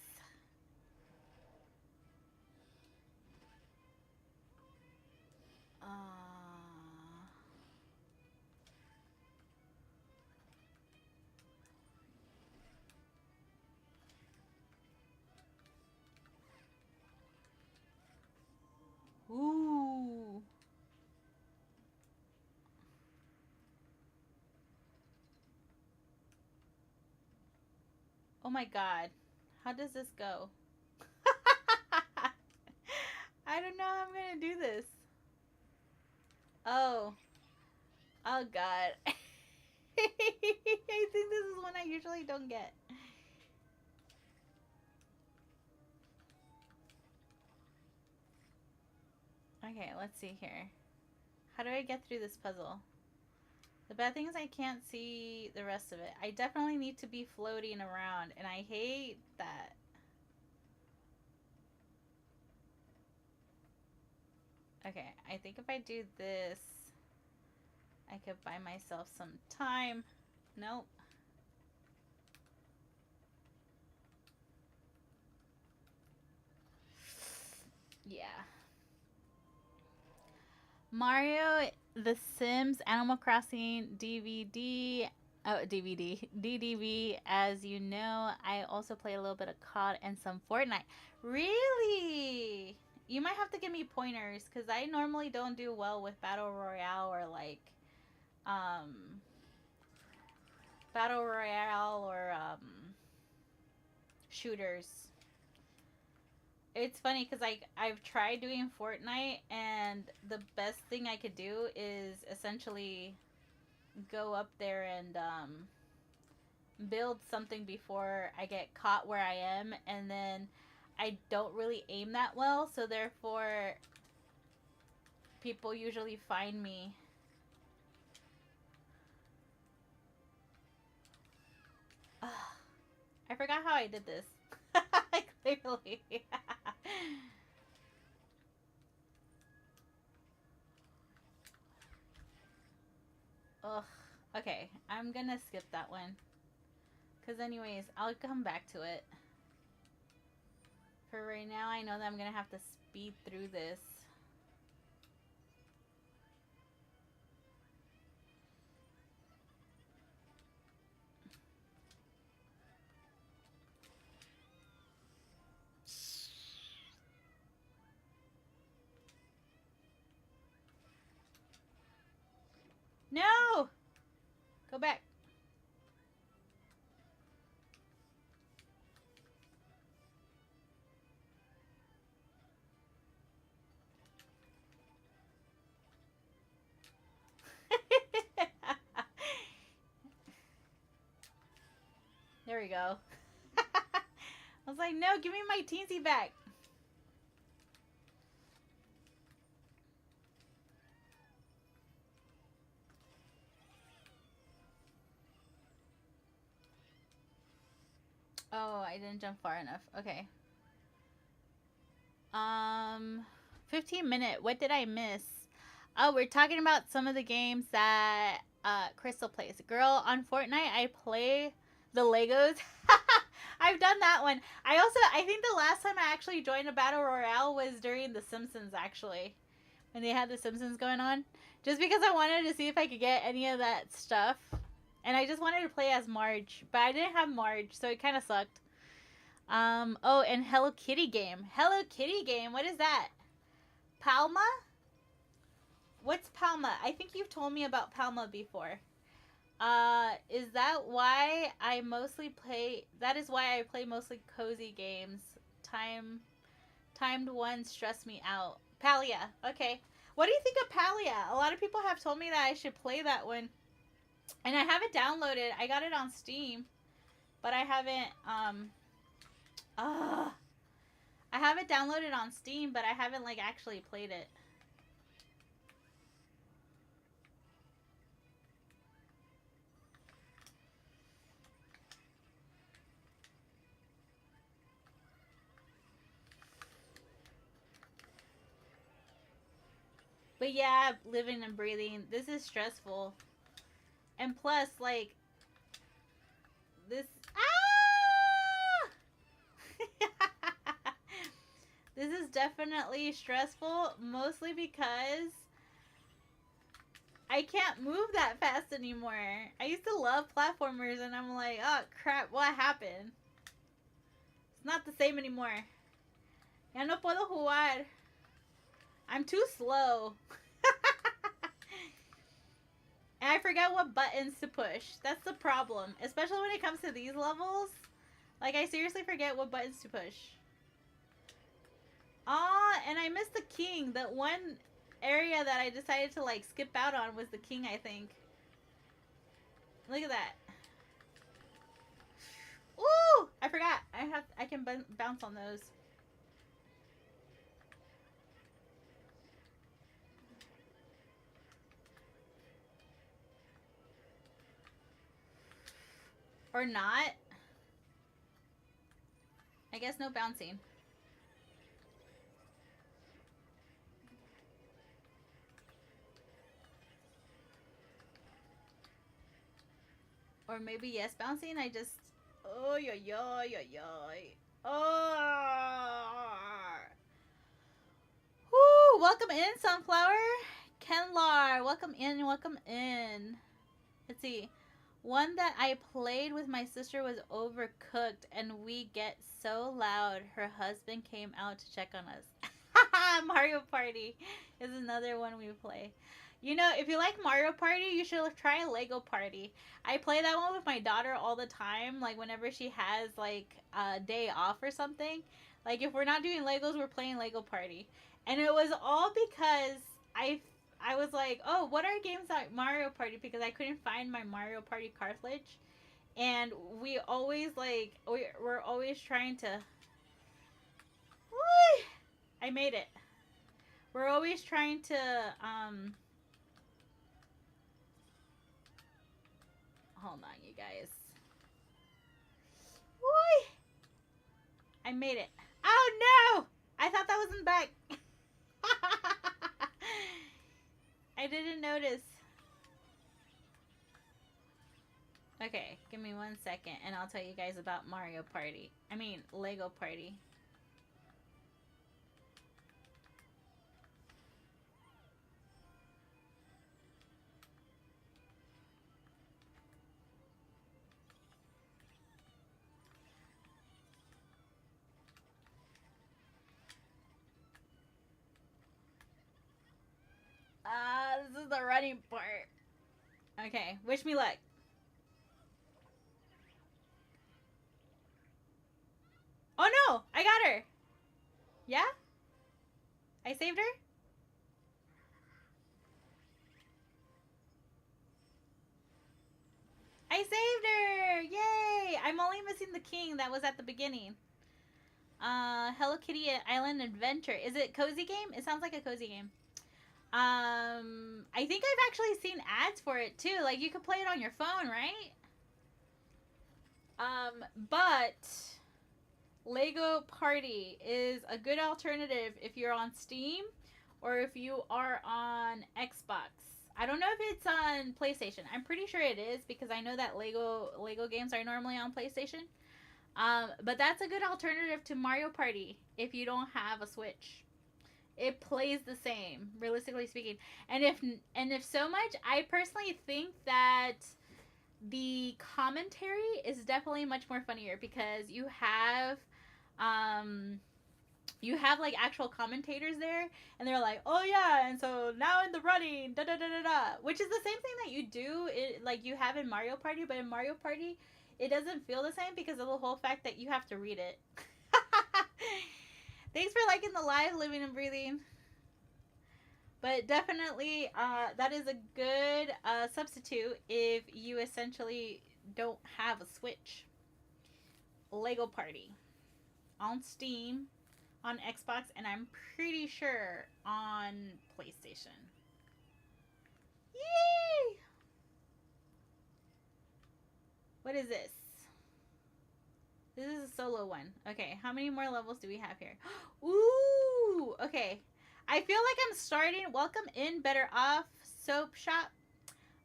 Ooh. Oh my god. How does this go? I don't know how I'm gonna do this. Oh. Oh god. I think this is one I usually don't get. Okay, let's see here. How do I get through this puzzle? The bad thing is I can't see the rest of it. I definitely need to be floating around, and I hate that. Okay, I think if I do this, I could buy myself some time. Nope. Yeah. Mario, The Sims, Animal Crossing, DVD. Oh, DVD. DDV. As you know, I also play a little bit of COD and some Fortnite. Really? You might have to give me pointers because I normally don't do well with Battle Royale or like um, Battle Royale or shooters. It's funny because I've tried doing Fortnite and the best thing I could do is essentially go up there and build something before I get caught where I am, and then I don't really aim that well, so therefore people usually find me. Ugh, I forgot how I did this. Clearly. Ugh. Okay, I'm gonna skip that one. Because anyways, I'll come back to it. For right now, I know that I'm gonna have to speed through this. No! Go back. There we go. I was like, no, give me my teensy back. Oh, I didn't jump far enough. Okay. 15-minute. What did I miss? Oh, we're talking about some of the games that Crystal plays. Girl, on Fortnite, I play the Legos. I've done that one. I think the last time I actually joined a battle royale was during The Simpsons, actually, when they had The Simpsons going on. Just because I wanted to see if I could get any of that stuff, and I just wanted to play as Marge, but I didn't have Marge, so it kind of sucked. Oh, and Hello Kitty game. Hello Kitty game. What is that? Palma? What's Palma? I think you've told me about Palma before. Is that why I mostly play? That is why I play mostly cozy games. Timed ones stress me out. Palia. Okay. What do you think of Palia? A lot of people have told me that I should play that one, and I have it downloaded. I got it on Steam, but I haven't. I have it downloaded on Steam, but I haven't like actually played it. But yeah, living and breathing. This is stressful. And plus, like, this. Ah! This is definitely stressful, mostly because I can't move that fast anymore. I used to love platformers, and I'm like, oh crap, what happened? It's not the same anymore. Ya no puedo jugar. I'm too slow. And I forget what buttons to push. That's the problem. Especially when it comes to these levels. Like, I seriously forget what buttons to push. Aw, and I missed the king. That one area that I decided to, like, skip out on was the king, I think. Look at that. Ooh! I forgot. I can bounce on those. Or not. I guess no bouncing. Or maybe yes bouncing. I just... Oh, yo, yo, yo, yo. Oh. Woo! Welcome in, Sunflower. Kenlar, welcome in, welcome in. Let's see. One that I played with my sister was Overcooked, and we get so loud. Her husband came out to check on us. Mario Party is another one we play. You know, if you like Mario Party, you should try Lego Party. I play that one with my daughter all the time. Like, whenever she has, like, a day off or something. Like, if we're not doing Legos, we're playing Lego Party. And it was all because I was like, oh, what are games like Mario Party? Because I couldn't find my Mario Party cartridge. And we always, like, we're always trying to... Woo! I made it. We're always trying to, hold on, you guys. Woo! I made it. Oh no! I thought that was in the back. I didn't notice. Okay, give me 1 second and I'll tell you guys about Mario Party. I mean, Lego Party. This is the running part. Okay, wish me luck. Oh no! I got her! Yeah? I saved her? I saved her! Yay! I'm only missing the king that was at the beginning. Hello Kitty Island Adventure. Is it cozy game? It sounds like a cozy game. I think I've actually seen ads for it too. Like you could play it on your phone, right? But Lego Party is a good alternative if you're on Steam or if you are on Xbox. I don't know if it's on PlayStation. I'm pretty sure it is because I know that Lego games are normally on PlayStation. But that's a good alternative to Mario Party if you don't have a Switch. It plays the same, realistically speaking. And if so much, I personally think that the commentary is definitely much more funnier because you have like actual commentators there and they're like, oh yeah, and so now in the running da da da da da, which is the same thing that you do like you have in Mario Party, but in Mario Party it doesn't feel the same because of the whole fact that you have to read it. Thanks for liking the live, living and breathing. But definitely, that is a good substitute if you essentially don't have a Switch. Lego Party on Steam, on Xbox, and I'm pretty sure on PlayStation. Yay! What is this? This is a solo one. Okay, how many more levels do we have here? Ooh, okay. I feel like I'm starting. Welcome in, Better Off Soap Shop.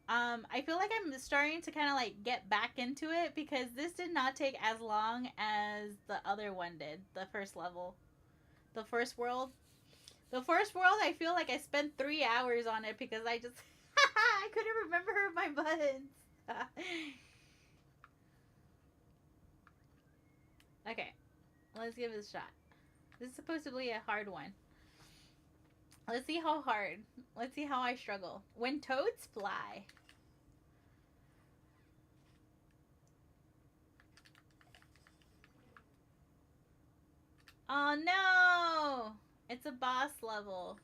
I feel like I'm starting to kind of like get back into it because this did not take as long as the other one did. The first level, the first world. The first world, I feel like I spent 3 hours on it because I just I couldn't remember my buttons. Okay, let's give it a shot. This is supposed to be a hard one. Let's see how hard. Let's see how I struggle. When toads fly. Oh no! It's a boss level.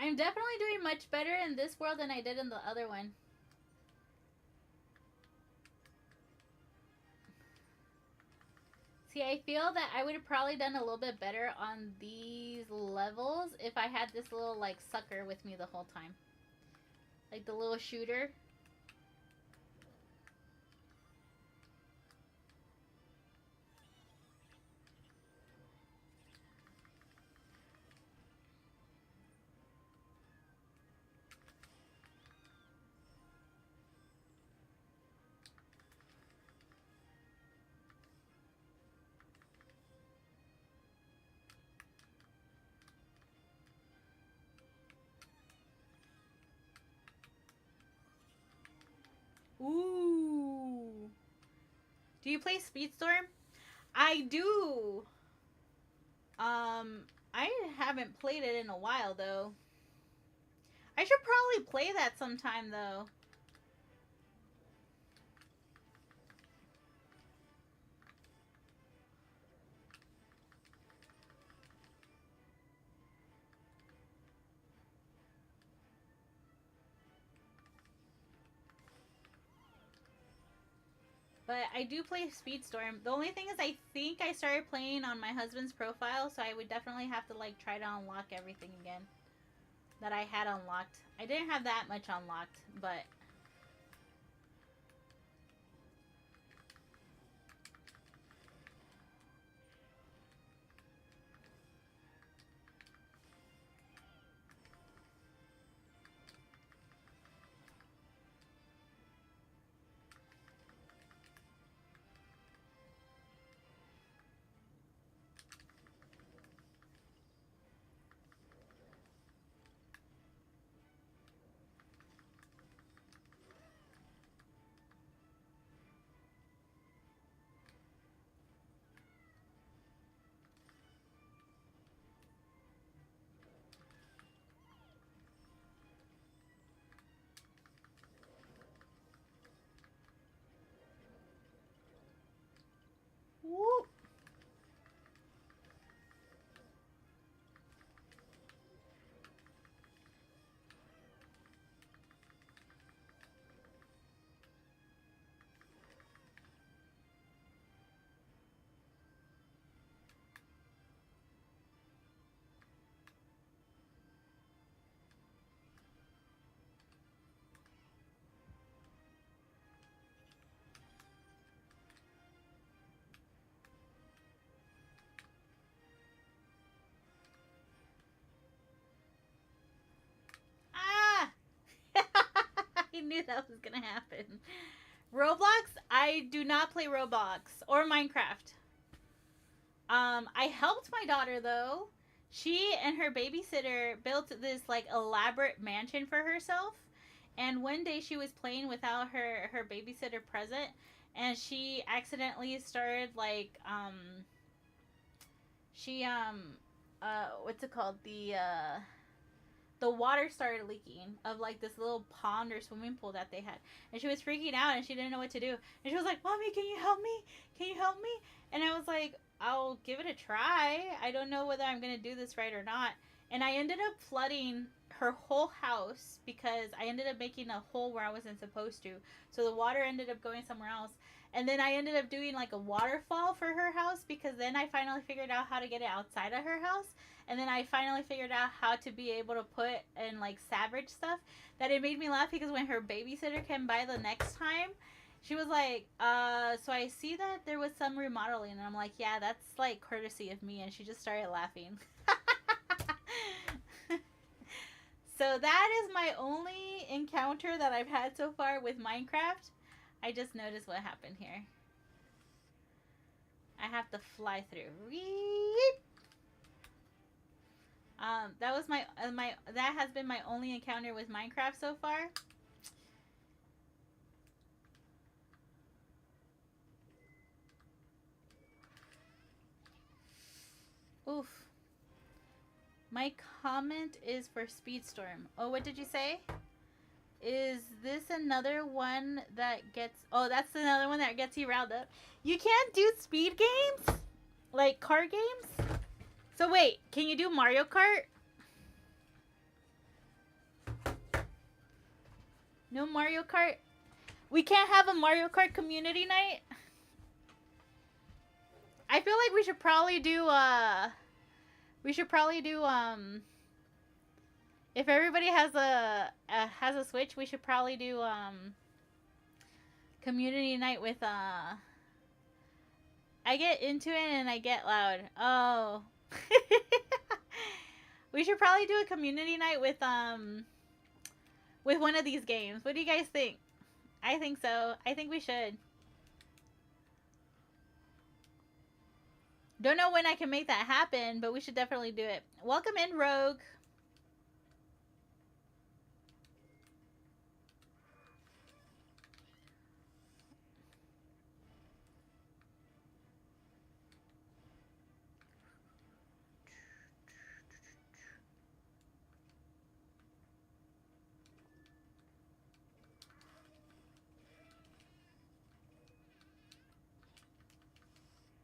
I'm definitely doing much better in this world than I did in the other one. See, I feel that I would have probably done a little bit better on these levels if I had this little, like, sucker with me the whole time. Like the little shooter. Ooh. Do you play Speedstorm? I do. I haven't played it in a while though. I should probably play that sometime though. But I do play Speedstorm. The only thing is I think I started playing on my husband's profile, so I would definitely have to like try to unlock everything again that I had unlocked. I didn't have that much unlocked, but whoop. Ah! I knew that was gonna happen. Roblox? I do not play Roblox or Minecraft. I helped my daughter though. She and her babysitter built this like elaborate mansion for herself. And one day she was playing without her babysitter present, and she accidentally started like she what's it called, the water started leaking of like this little pond or swimming pool that they had, and she was freaking out and she didn't know what to do, and she was like, "Mommy, can you help me? Can you help me?" And I was like, "I'll give it a try. I don't know whether I'm gonna do this right or not." And I ended up flooding her whole house because I ended up making a hole where I wasn't supposed to, so the water ended up going somewhere else. And then I ended up doing like a waterfall for her house because then I finally figured out how to get it outside of her house. And then I finally figured out how to be able to put in like Savage stuff. That it made me laugh because when her babysitter came by the next time, she was like, so I see that there was some remodeling. And I'm like, yeah, that's like courtesy of me. And she just started laughing. So that is my only encounter that I've had so far with Minecraft. I just noticed what happened here. I have to fly through. That was my that has been my only encounter with Minecraft so far. Oof. My comment is for Speedstorm. Oh, what did you say? Is this another one that gets... Oh, that's another one that gets you riled up. You can't do speed games? Like car games? So wait, can you do Mario Kart? No Mario Kart? We can't have a Mario Kart community night? I feel like we should probably do if everybody has a Switch, we should probably do community night with I get into it and I get loud. Oh. We should probably do a community night with one of these games. What do you guys think? I think so. I think we should. Don't know when I can make that happen, but we should definitely do it. Welcome in, Rogue.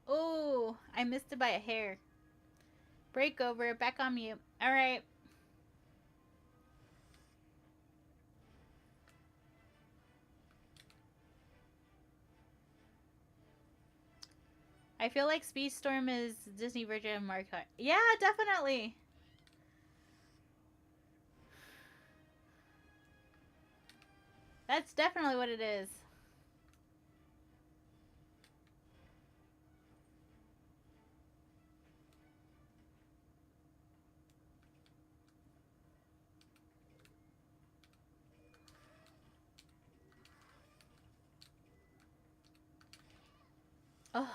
Oh, I missed it by a hair. Break over. Back on mute. Alright. I feel like Speedstorm is Disney version of Mario Kart. Yeah, definitely. That's definitely what it is. Oh.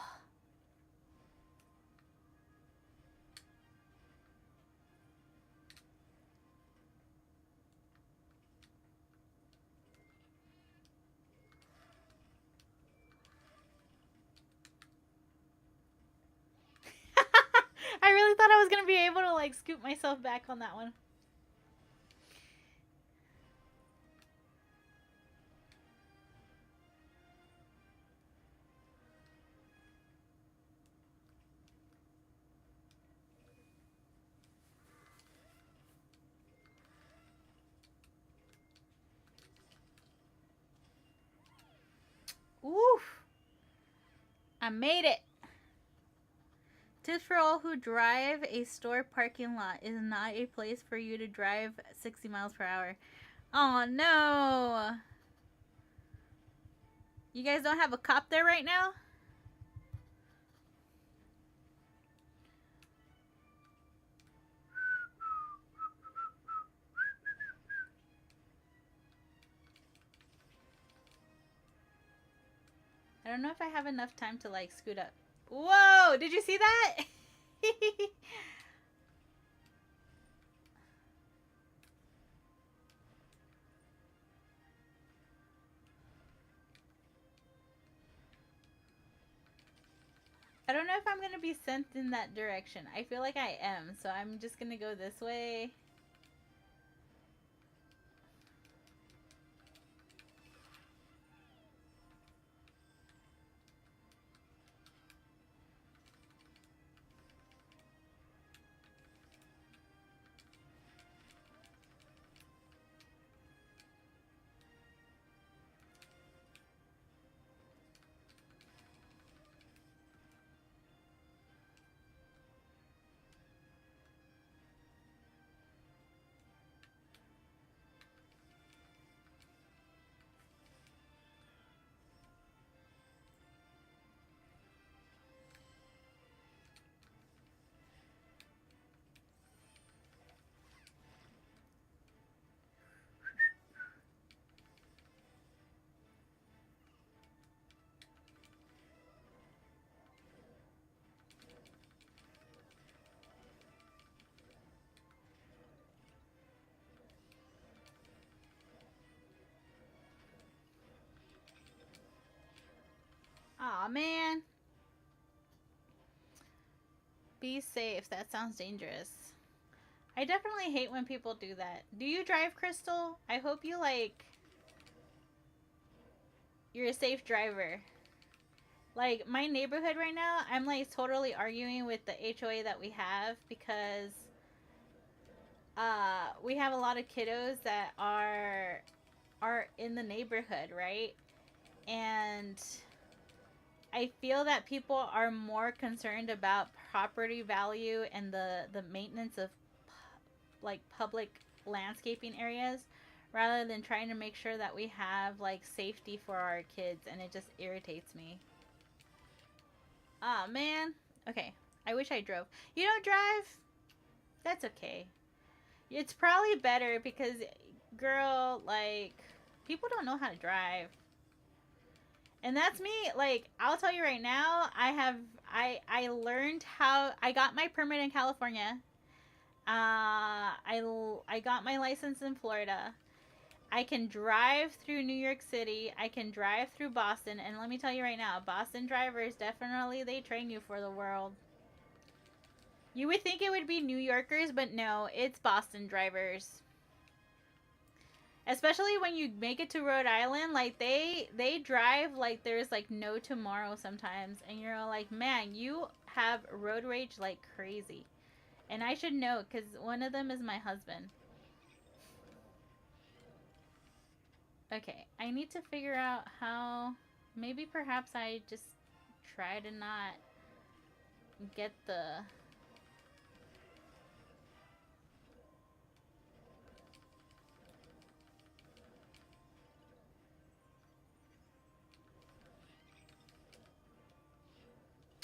I really thought I was gonna be able to like scoop myself back on that one. Oof. I made it. Tips for all who drive: a store parking lot is not a place for you to drive 60 miles per hour. Oh no. You guys don't have a cop there right now? I don't know if I have enough time to like scoot up. Whoa, did you see that? I don't know if I'm going to be sent in that direction. I feel like I am, so I'm just going to go this way. Aw, man. Be safe. That sounds dangerous. I definitely hate when people do that. Do you drive, Crystal? I hope you like... You're a safe driver. Like, my neighborhood right now, I'm like totally arguing with the HOA that we have because we have a lot of kiddos that are in the neighborhood, right? And I feel that people are more concerned about property value and the maintenance of like public landscaping areas rather than trying to make sure that we have like safety for our kids, and it just irritates me. Oh man. Okay. I wish I drove. You don't drive? That's okay. It's probably better because girl, like people don't know how to drive. And that's me. Like I'll tell you right now, I learned how I got my permit in California. I got my license in Florida. I can drive through New York City. I can drive through Boston, and let me tell you right now, Boston drivers definitely they train you for the world. You would think it would be New Yorkers, but no, it's Boston drivers. Especially when you make it to Rhode Island, like they drive like there's like no tomorrow sometimes, and you're like, man, you have road rage like crazy. And I should know because one of them is my husband. Okay, I need to figure out how. Maybe perhaps I just try to not get the.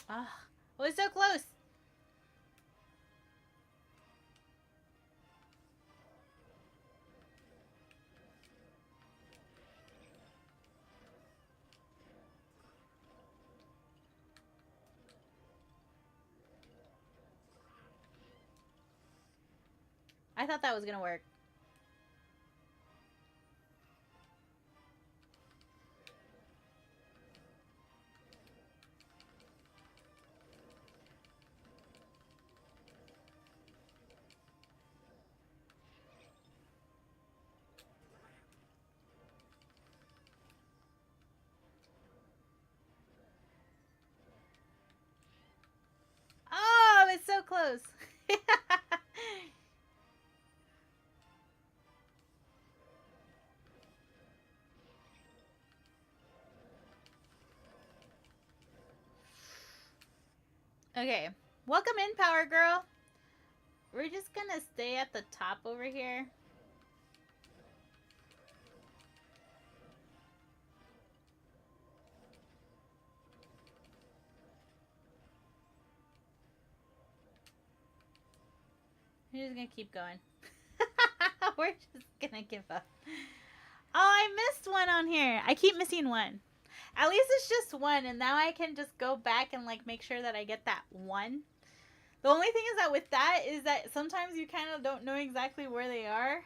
Ah, oh, it was so close. I thought that was gonna work. Oh, it's so close. Okay, welcome in, Power Girl. We're just gonna stay at the top over here. We're just gonna keep going. We're just gonna give up. Oh, I missed one on here. I keep missing one. At least it's just one, and now I can just go back and like make sure that I get that one. The only thing is that with that is that sometimes you kind of don't know exactly where they are.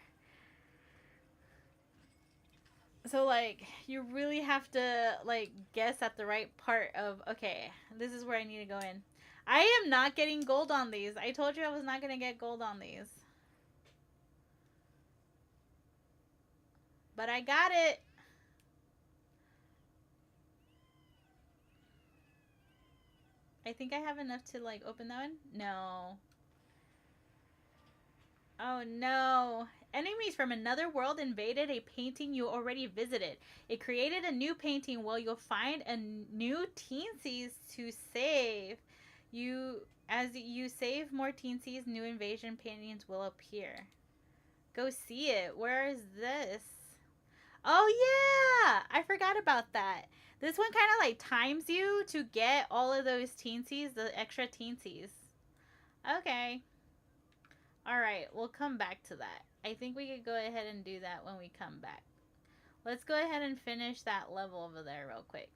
So like you really have to like guess at the right part of okay, this is where I need to go in. I am not getting gold on these. I told you I was not going to get gold on these. But I got it. I think I have enough to like open that one. No. Oh no. Enemies from another world invaded a painting you already visited. It created a new painting. Well, you'll find a new Teensies to save. As you save more Teensies, new invasion paintings will appear. Go see it. Where is this? Oh yeah, I forgot about that. This one kind of like times you to get all of those Teensies, the extra Teensies. Okay. Alright, we'll come back to that. I think we could go ahead and do that when we come back. Let's go ahead and finish that level over there real quick.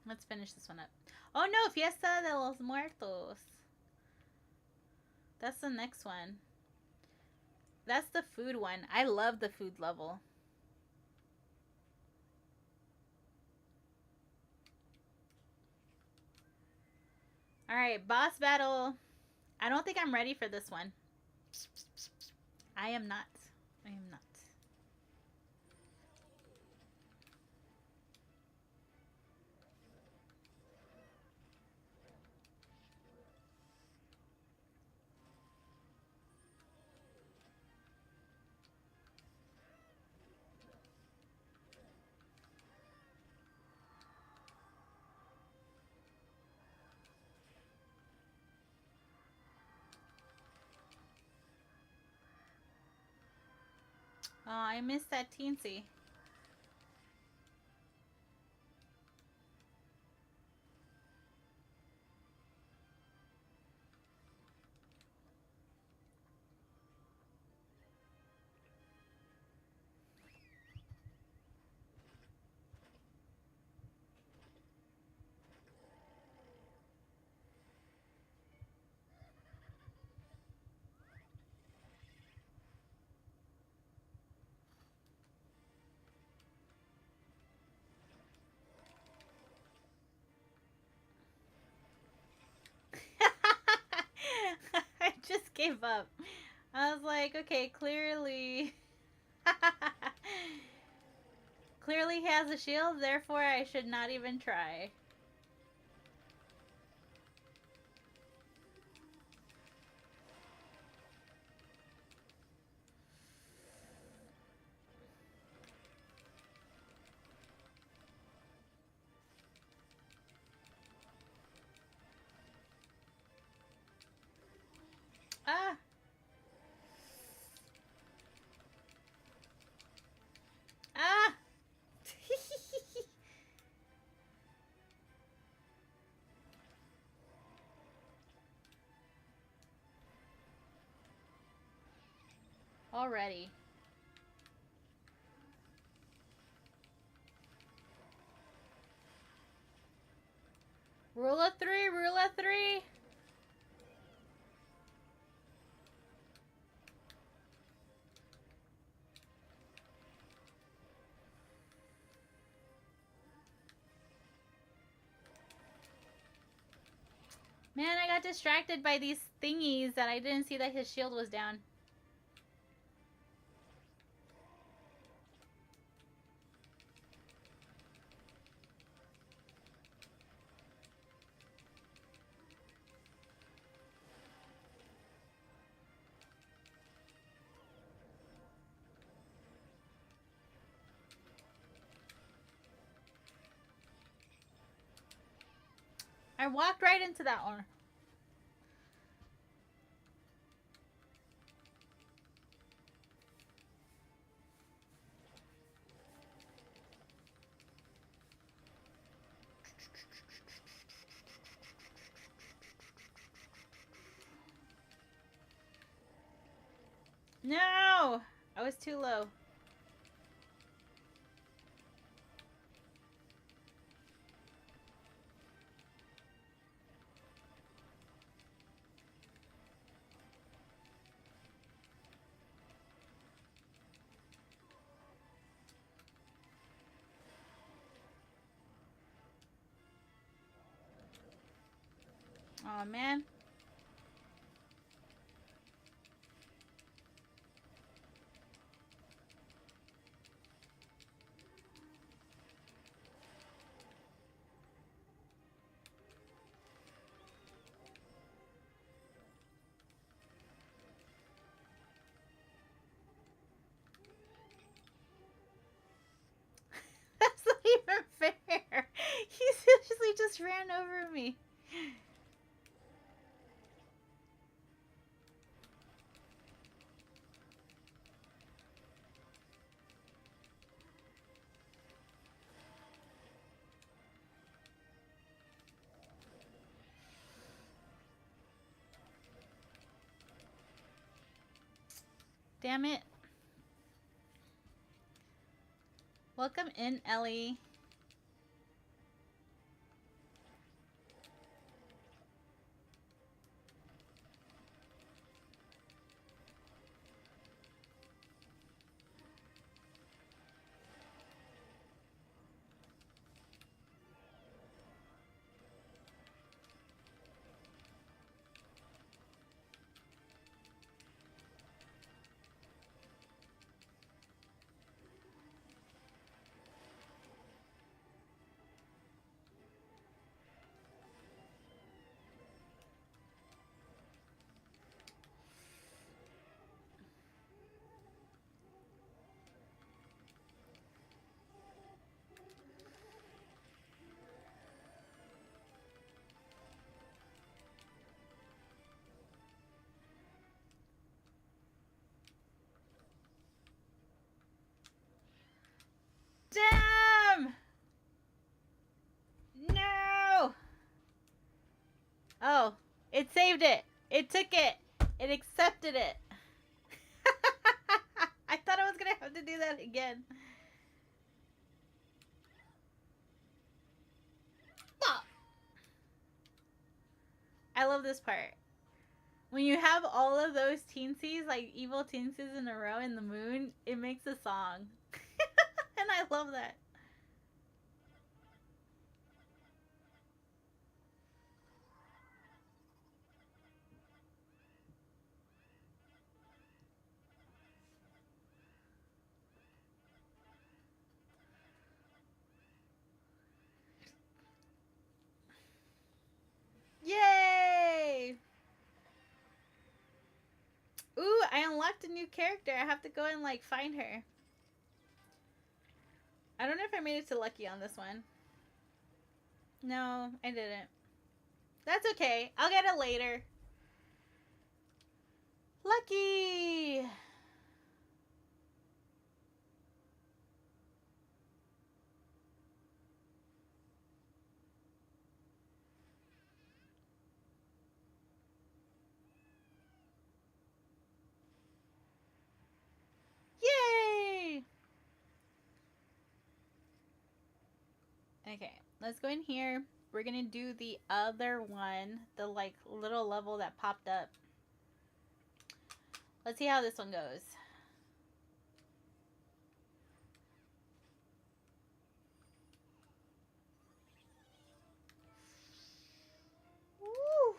Let's finish this one up. Oh no, Fiesta de los Muertos. That's the next one. That's the food one. I love the food level. Alright, boss battle. I don't think I'm ready for this one. I am not. I am not. Oh, I missed that teensy. I just gave up. I was like, okay, clearly. Clearly he has a shield, therefore I should not even try. Ah! Ah! Already. Rule of three, rule of three. Man, I got distracted by these thingies that I didn't see that his shield was down. I walked right into that one. No! I was too low. Oh man. That's not even fair. He seriously just ran over me. Damn it. Welcome in, Ellie. It saved it. It took it. It accepted it. I thought I was gonna have to do that again. Oh. I love this part. When you have all of those teensies, like evil teensies in a row in the moon, it makes a song. And I love that. Yay! Ooh, I unlocked a new character. I have to go and like find her. I don't know if I made it to Lucky on this one. No, I didn't. That's okay. I'll get it later. Lucky! Yay! Okay, let's go in here. We're gonna do the other one, the like little level that popped up. Let's see how this one goes. Woo!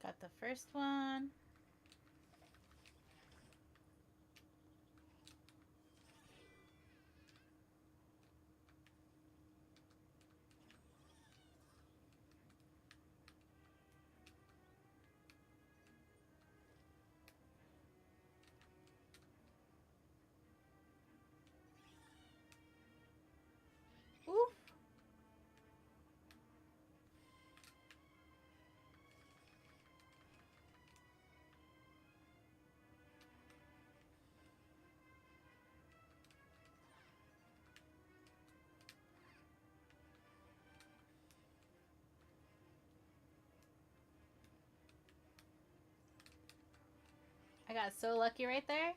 Got the first one. Ooh. I got so lucky right there.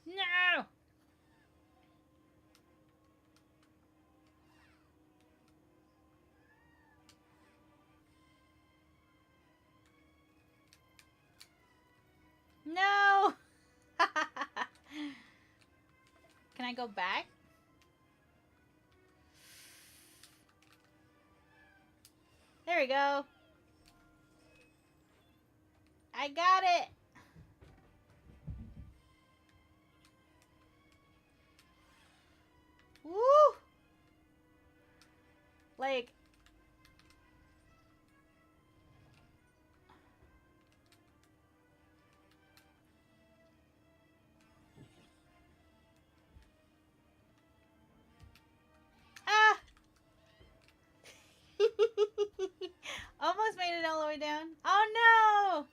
No! No! Can I go back? There we go. I got it. Woo! Like, ah! Almost made it all the way down. Oh no!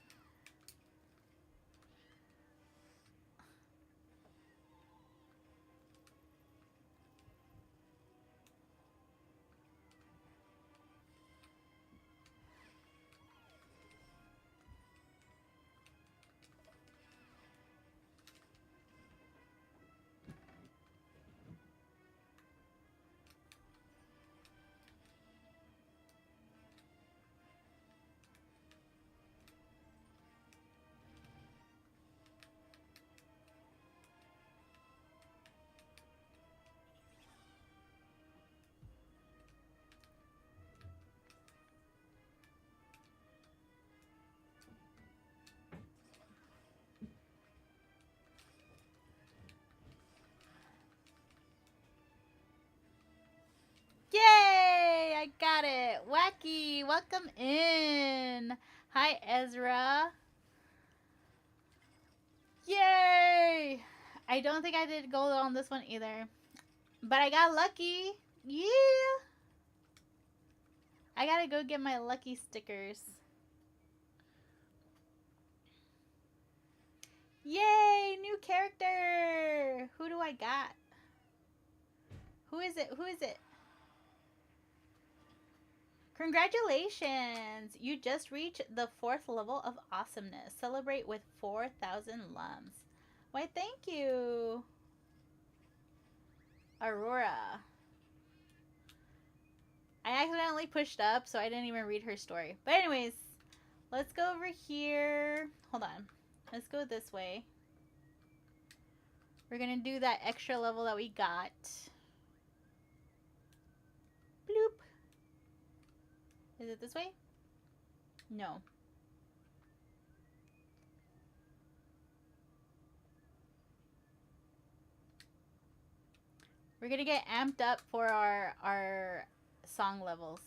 Lucky. Welcome in. Hi, Ezra. Yay! I don't think I did gold on this one either. But I got lucky. Yeah. I gotta go get my lucky stickers. Yay! New character! Who do I got? Who is it? Who is it? Congratulations! You just reached the 4th level of awesomeness. Celebrate with 4,000 lums. Why, thank you. Aurora. I accidentally pushed up, so I didn't even read her story. But anyways, let's go over here. Hold on. Let's go this way. We're going to do that extra level that we got. Bloop. Is it this way? No. We're going to get amped up for our song levels.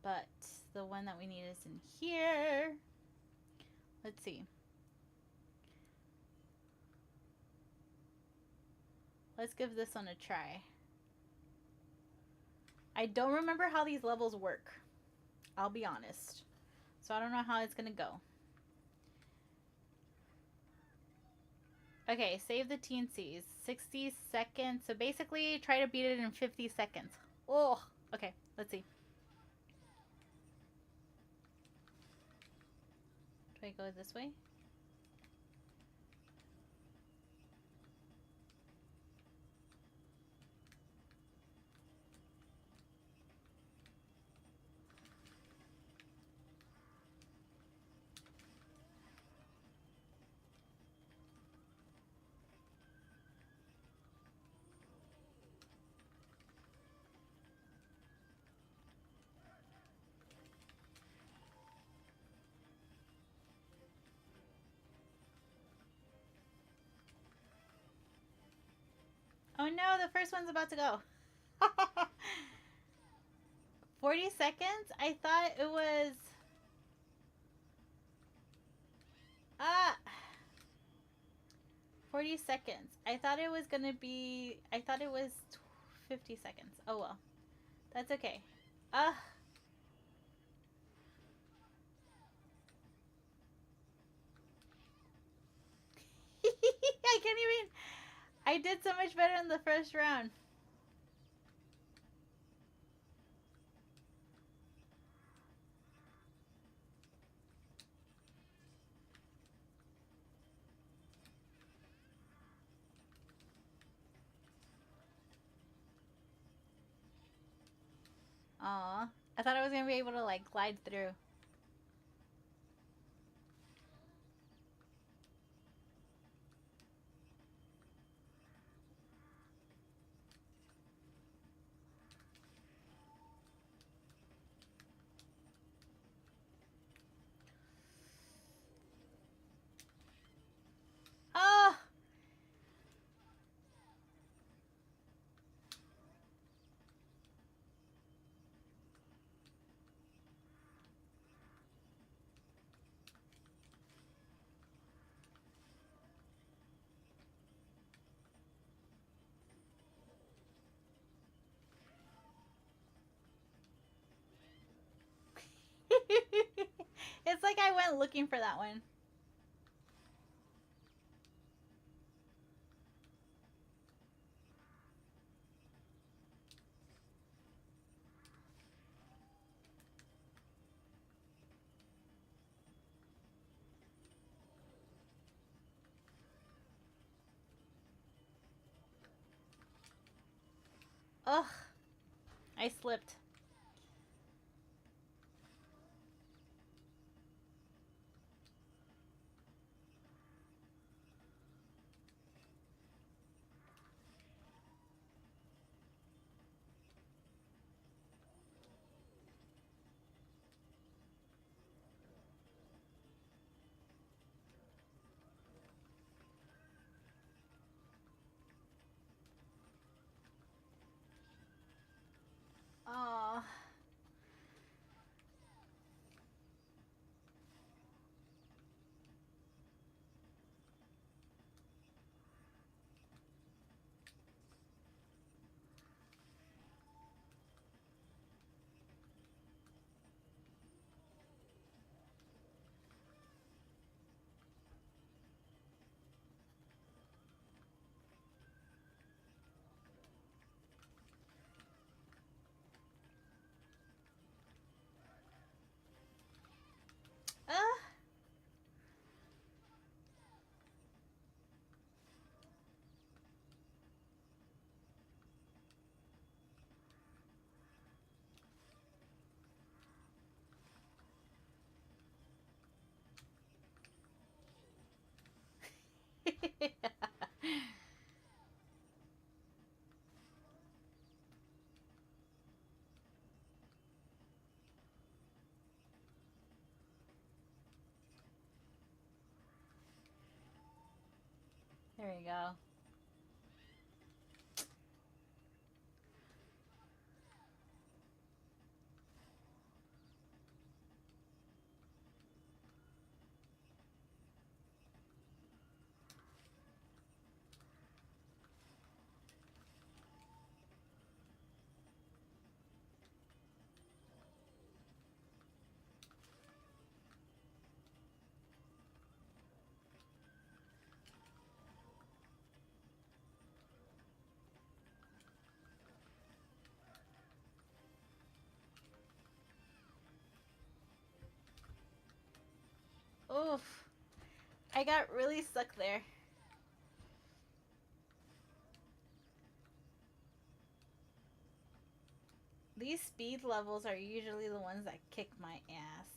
But the one that we need is in here. Let's see. Let's give this one a try. I don't remember how these levels work. I'll be honest. So I don't know how it's going to go. Okay, save the Teensies. 60 seconds. So basically, try to beat it in 50 seconds. Oh, okay. Let's see. Do I go this way? Oh no, the first one's about to go. 40 seconds? I thought it was... 40 seconds. I thought it was gonna be... I thought it was 50 seconds. Oh well. That's okay. I can't even... I did so much better in the first round. Aw. I thought I was gonna be able to, like, glide through. Oh! It's like I went looking for that one. Ugh. I slipped. There you go. Oof. I got really stuck there. These speed levels are usually the ones that kick my ass.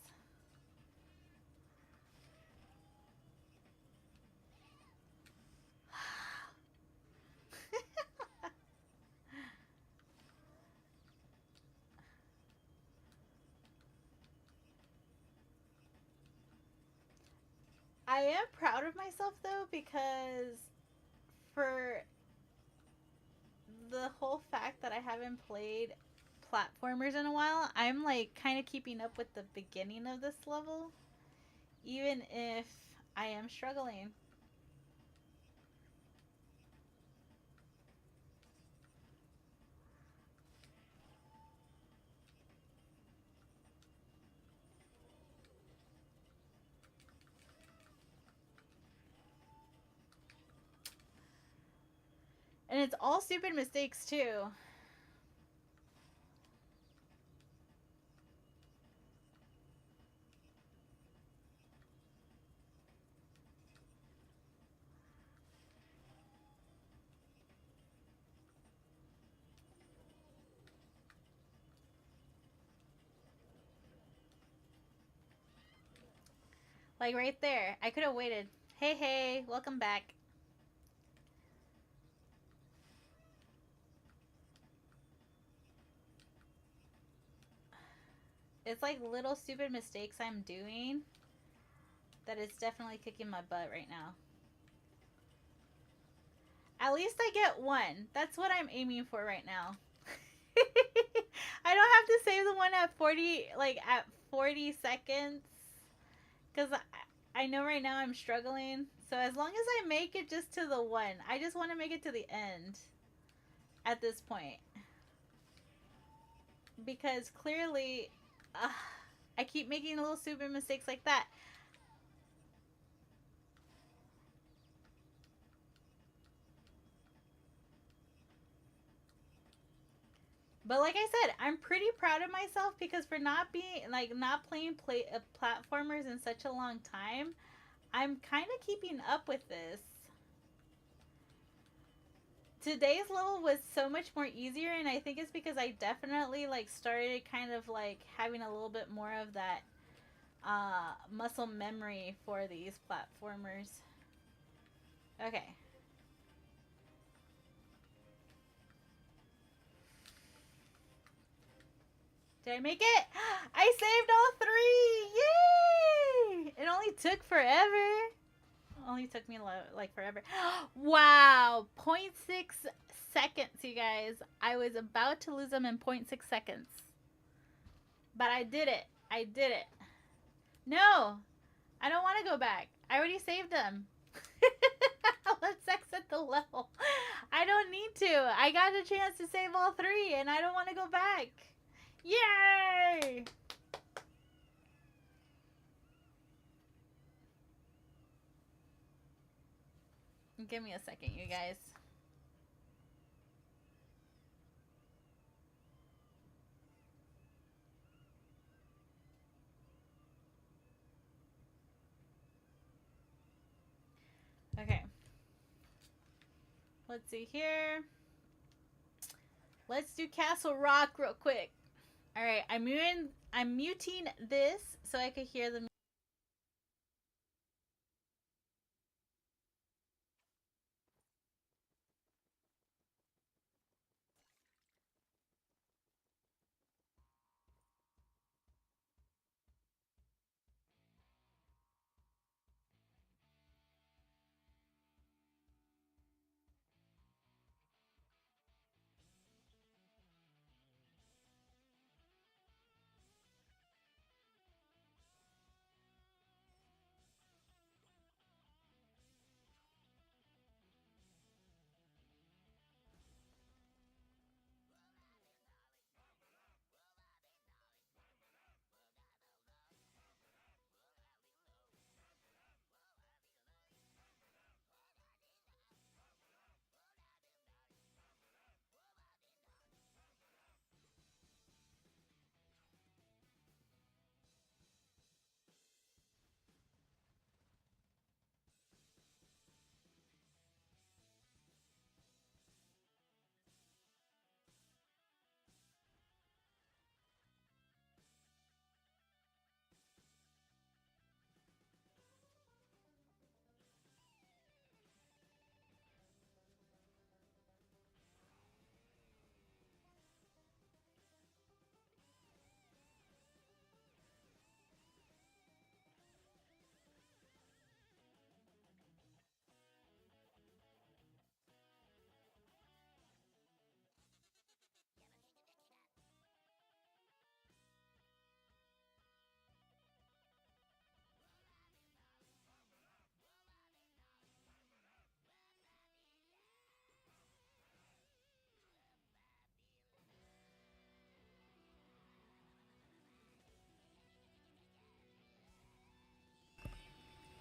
I am proud of myself though because for the whole fact that I haven't played platformers in a while, I'm like kind of keeping up with the beginning of this level, even if I am struggling. And it's all stupid mistakes too. Like right there. I could have waited. Hey, hey, welcome back. It's like little stupid mistakes I'm doing that is definitely kicking my butt right now. At least I get one. That's what I'm aiming for right now. I don't have to save the one at 40, like at 40 seconds. Because I know right now I'm struggling. So as long as I make it just to the one, I just want to make it to the end at this point. Because clearly, I keep making little stupid mistakes like that. But like I said, I'm pretty proud of myself because for not being like not playing platformers in such a long time, I'm kind of keeping up with this. Today's level was so much more easier, and I think it's because I definitely like started kind of like having a little bit more of that muscle memory for these platformers. Okay. Did I make it? I saved all 3! Yay! It only took forever. Only took me like forever. Wow, zero point 0.6 seconds, you guys. I was about to lose them in 0.6 seconds. But I did it. I did it. No, I don't want to go back. I already saved them. Let's exit the level. I don't need to. I got a chance to save all 3 and I don't want to go back. Yay! Give me a second, you guys. Okay. Let's see here. Let's do Castle Rock real quick. All right, I'm muting this so I could hear the.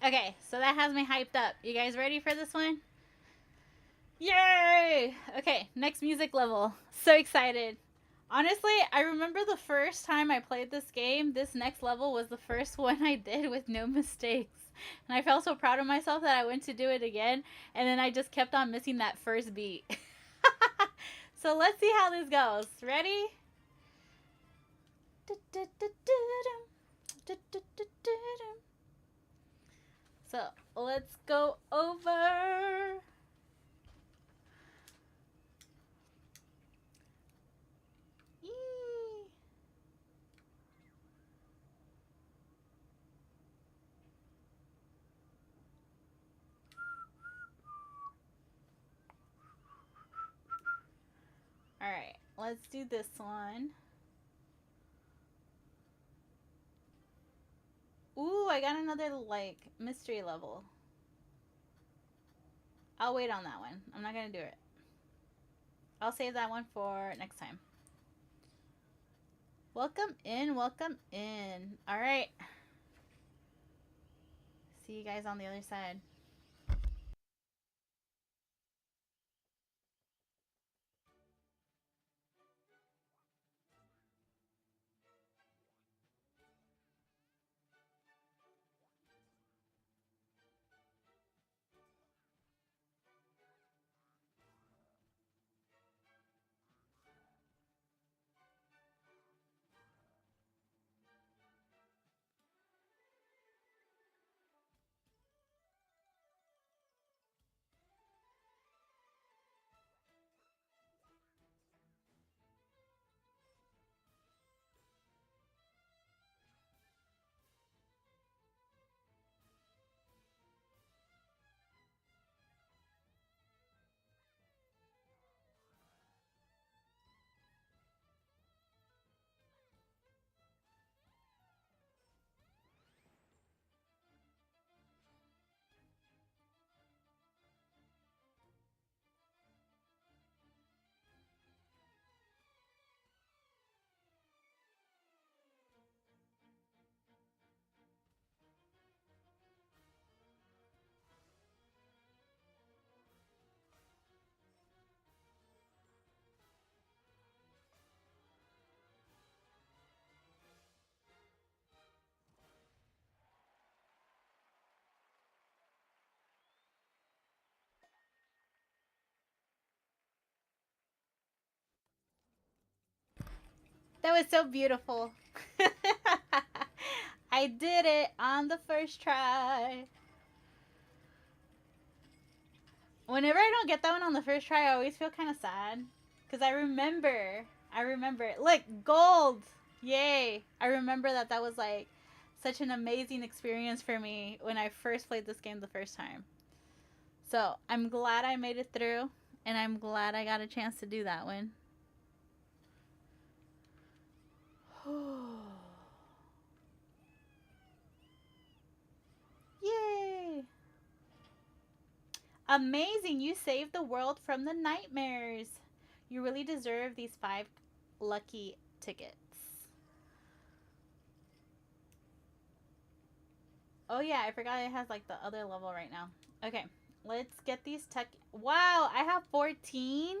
Okay, so that has me hyped up. You guys ready for this one? Yay! Okay, next music level. So excited. Honestly, I remember the first time I played this game, this next level was the first one I did with no mistakes. And I felt so proud of myself that I went to do it again, and then I just kept on missing that first beat. So let's see how this goes. Ready? So let's go over. Yee. All right, let's do this one. Ooh, I got another like mystery level. I'll wait on that one. I'm not gonna do it. I'll save that one for next time. Welcome in, welcome in. All right. See you guys on the other side. That was so beautiful. I did it on the first try. Whenever I don't get that one on the first try, I always feel kind of sad. Because I remember. Look, gold! Yay! I remember that was like such an amazing experience for me when I first played this game the first time. So I'm glad I made it through, and I'm glad I got a chance to do that one. Yay! Amazing! You saved the world from the nightmares. You really deserve these 5 lucky tickets. Oh yeah, I forgot it has like the other level right now. Okay, let's get these tech. Wow, I have 14.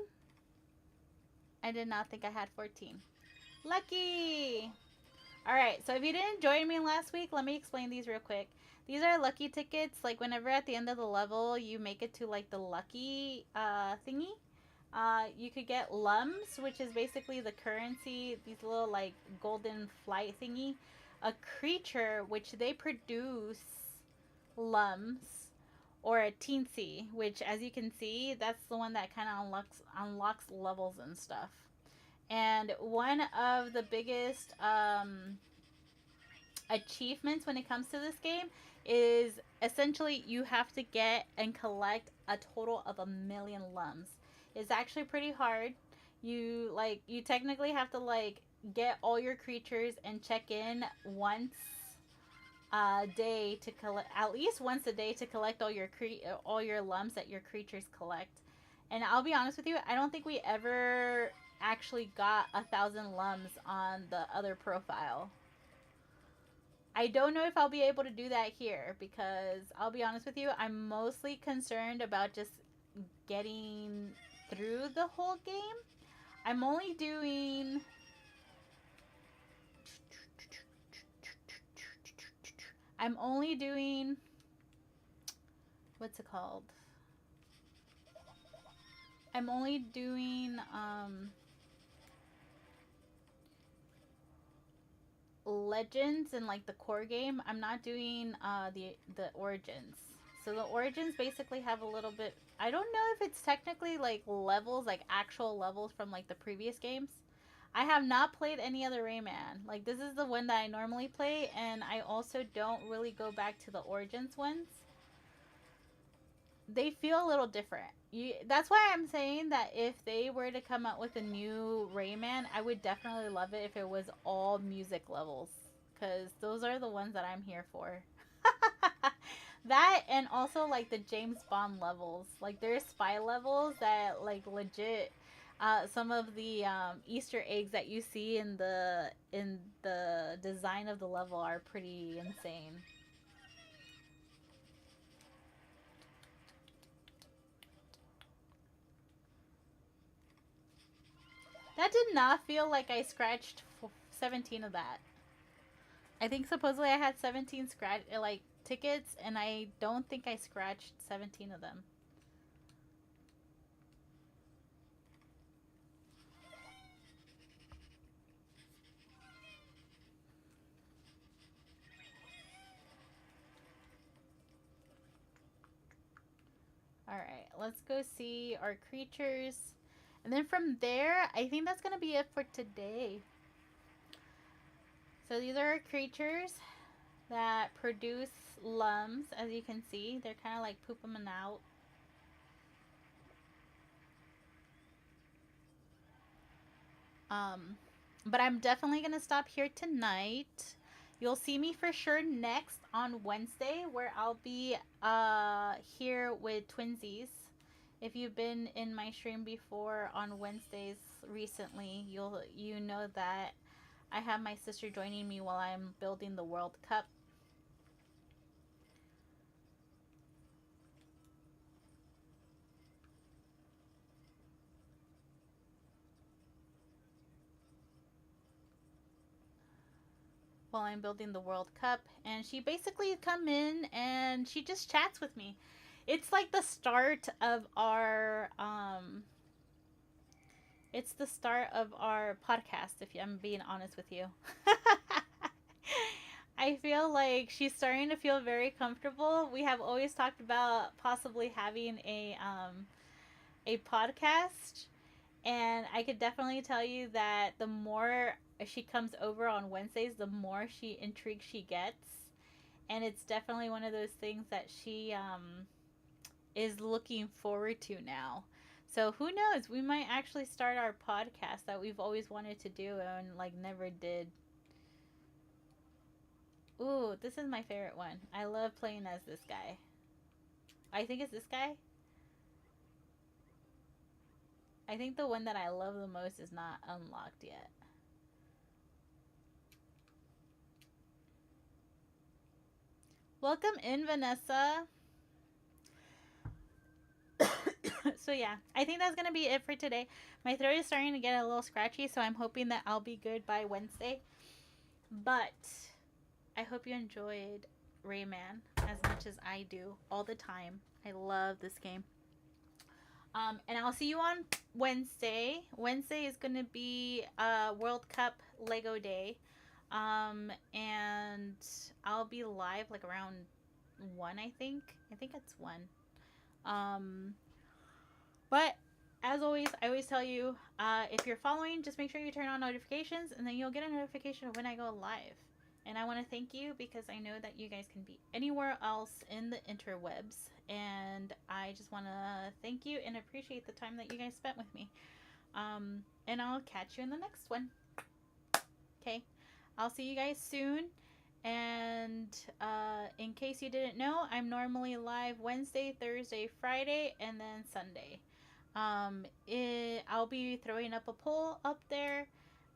I did not think I had 14. Lucky! Alright, so if you didn't join me last week, let me explain these real quick. These are lucky tickets. Like whenever at the end of the level you make it to like the lucky thingy, you could get lums, which is basically the currency, these little like golden flight thingy. A creature which they produce lums, or a teensy, which as you can see, that's the one that kind of unlocks levels and stuff. And one of the biggest achievements when it comes to this game is essentially you have to get and collect a total of 1,000,000 lums. It's actually pretty hard. You technically have to like get all your creatures and check in once a day to collect, at least once a day, to collect all your lums that your creatures collect. And I'll be honest with you, I don't think we ever actually got 1,000 lums on the other profile. I don't know if I'll be able to do that here because I'll be honest with you, I'm mostly concerned about just getting through the whole game. I'm only doing I'm only doing what's it called? I'm only doing Legends and like the core game. I'm not doing the Origins. So the Origins basically have a little bit. I don't know if it's technically like levels, like actual levels from like the previous games. I have not played any other Rayman. Like this is the one that I normally play, and I also don't really go back to the Origins ones. They feel a little different. That's why I'm saying that if they were to come out with a new Rayman, I would definitely love it if it was all music levels, because those are the ones that I'm here for. That and also like the James Bond levels. Like there's spy levels that like legit. Some of the Easter eggs that you see in the design of the level are pretty insane. That did not feel like I scratched 17 of that. I think supposedly I had 17 scratch like tickets, and I don't think I scratched 17 of them. All right, let's go see our creatures. And then from there, I think that's going to be it for today. So these are our creatures that produce lums, as you can see. They're kind of like pooping out. Um, but I'm definitely going to stop here tonight. You'll see me for sure next on Wednesday, where I'll be here with Twinsies. If you've been in my stream before on Wednesdays recently, you know that I have my sister joining me while I'm building the World Cup. While I'm building the World Cup, and she basically come in and she just chats with me. It's like the start of our it's the start of our podcast, if I'm being honest with you. I feel like she's starting to feel very comfortable. We have always talked about possibly having a podcast, and I could definitely tell you that the more she comes over on Wednesdays, the more she intrigued she gets. And it's definitely one of those things that she is looking forward to now. So who knows? We might actually start our podcast that we've always wanted to do and like never did. Ooh, this is my favorite one. I love playing as this guy. I think it's this guy. I think the one that I love the most is not unlocked yet. Welcome in, Vanessa. So yeah, I think that's gonna be it for today. My throat is starting to get a little scratchy, so I'm hoping that I'll be good by Wednesday. But I hope you enjoyed Rayman as much as I do all the time. I love this game. And I'll see you on Wednesday. Wednesday is gonna be World Cup Lego Day. And I'll be live like around 1, I think. I think it's 1. Um, but as always, I always tell you, if you're following, just make sure you turn on notifications, and then you'll get a notification of when I go live. And I want to thank you because I know that you guys can be anywhere else in the interwebs. And I just want to thank you and appreciate the time that you guys spent with me. And I'll catch you in the next one. Okay. I'll see you guys soon. And in case you didn't know, I'm normally live Wednesday, Thursday, Friday, and then Sunday. I'll be throwing up a poll up there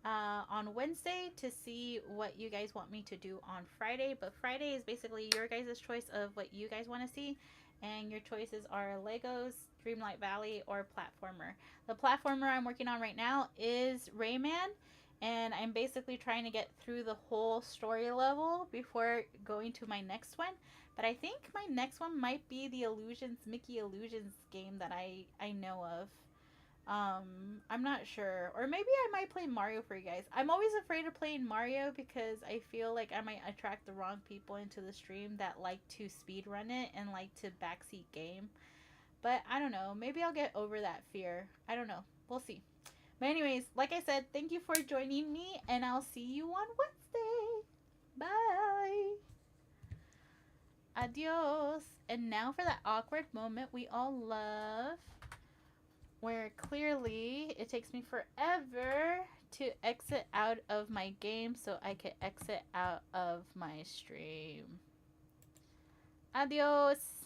on Wednesday to see what you guys want me to do on Friday. But Friday is basically your guys' choice of what you guys want to see. And your choices are Legos, Dreamlight Valley, or platformer. The platformer I'm working on right now is Rayman. And I'm basically trying to get through the whole story level before going to my next one. But I think my next one might be the Illusions, Mickey Illusions game that I know of. I'm not sure. Or maybe I might play Mario for you guys. I'm always afraid of playing Mario because I feel like I might attract the wrong people into the stream that like to speedrun it and like to backseat game. But I don't know. Maybe I'll get over that fear. I don't know. We'll see. But anyways, like I said, thank you for joining me and I'll see you on Wednesday. Bye. Adios. And now for that awkward moment we all love, where clearly it takes me forever to exit out of my game so I can exit out of my stream. Adios.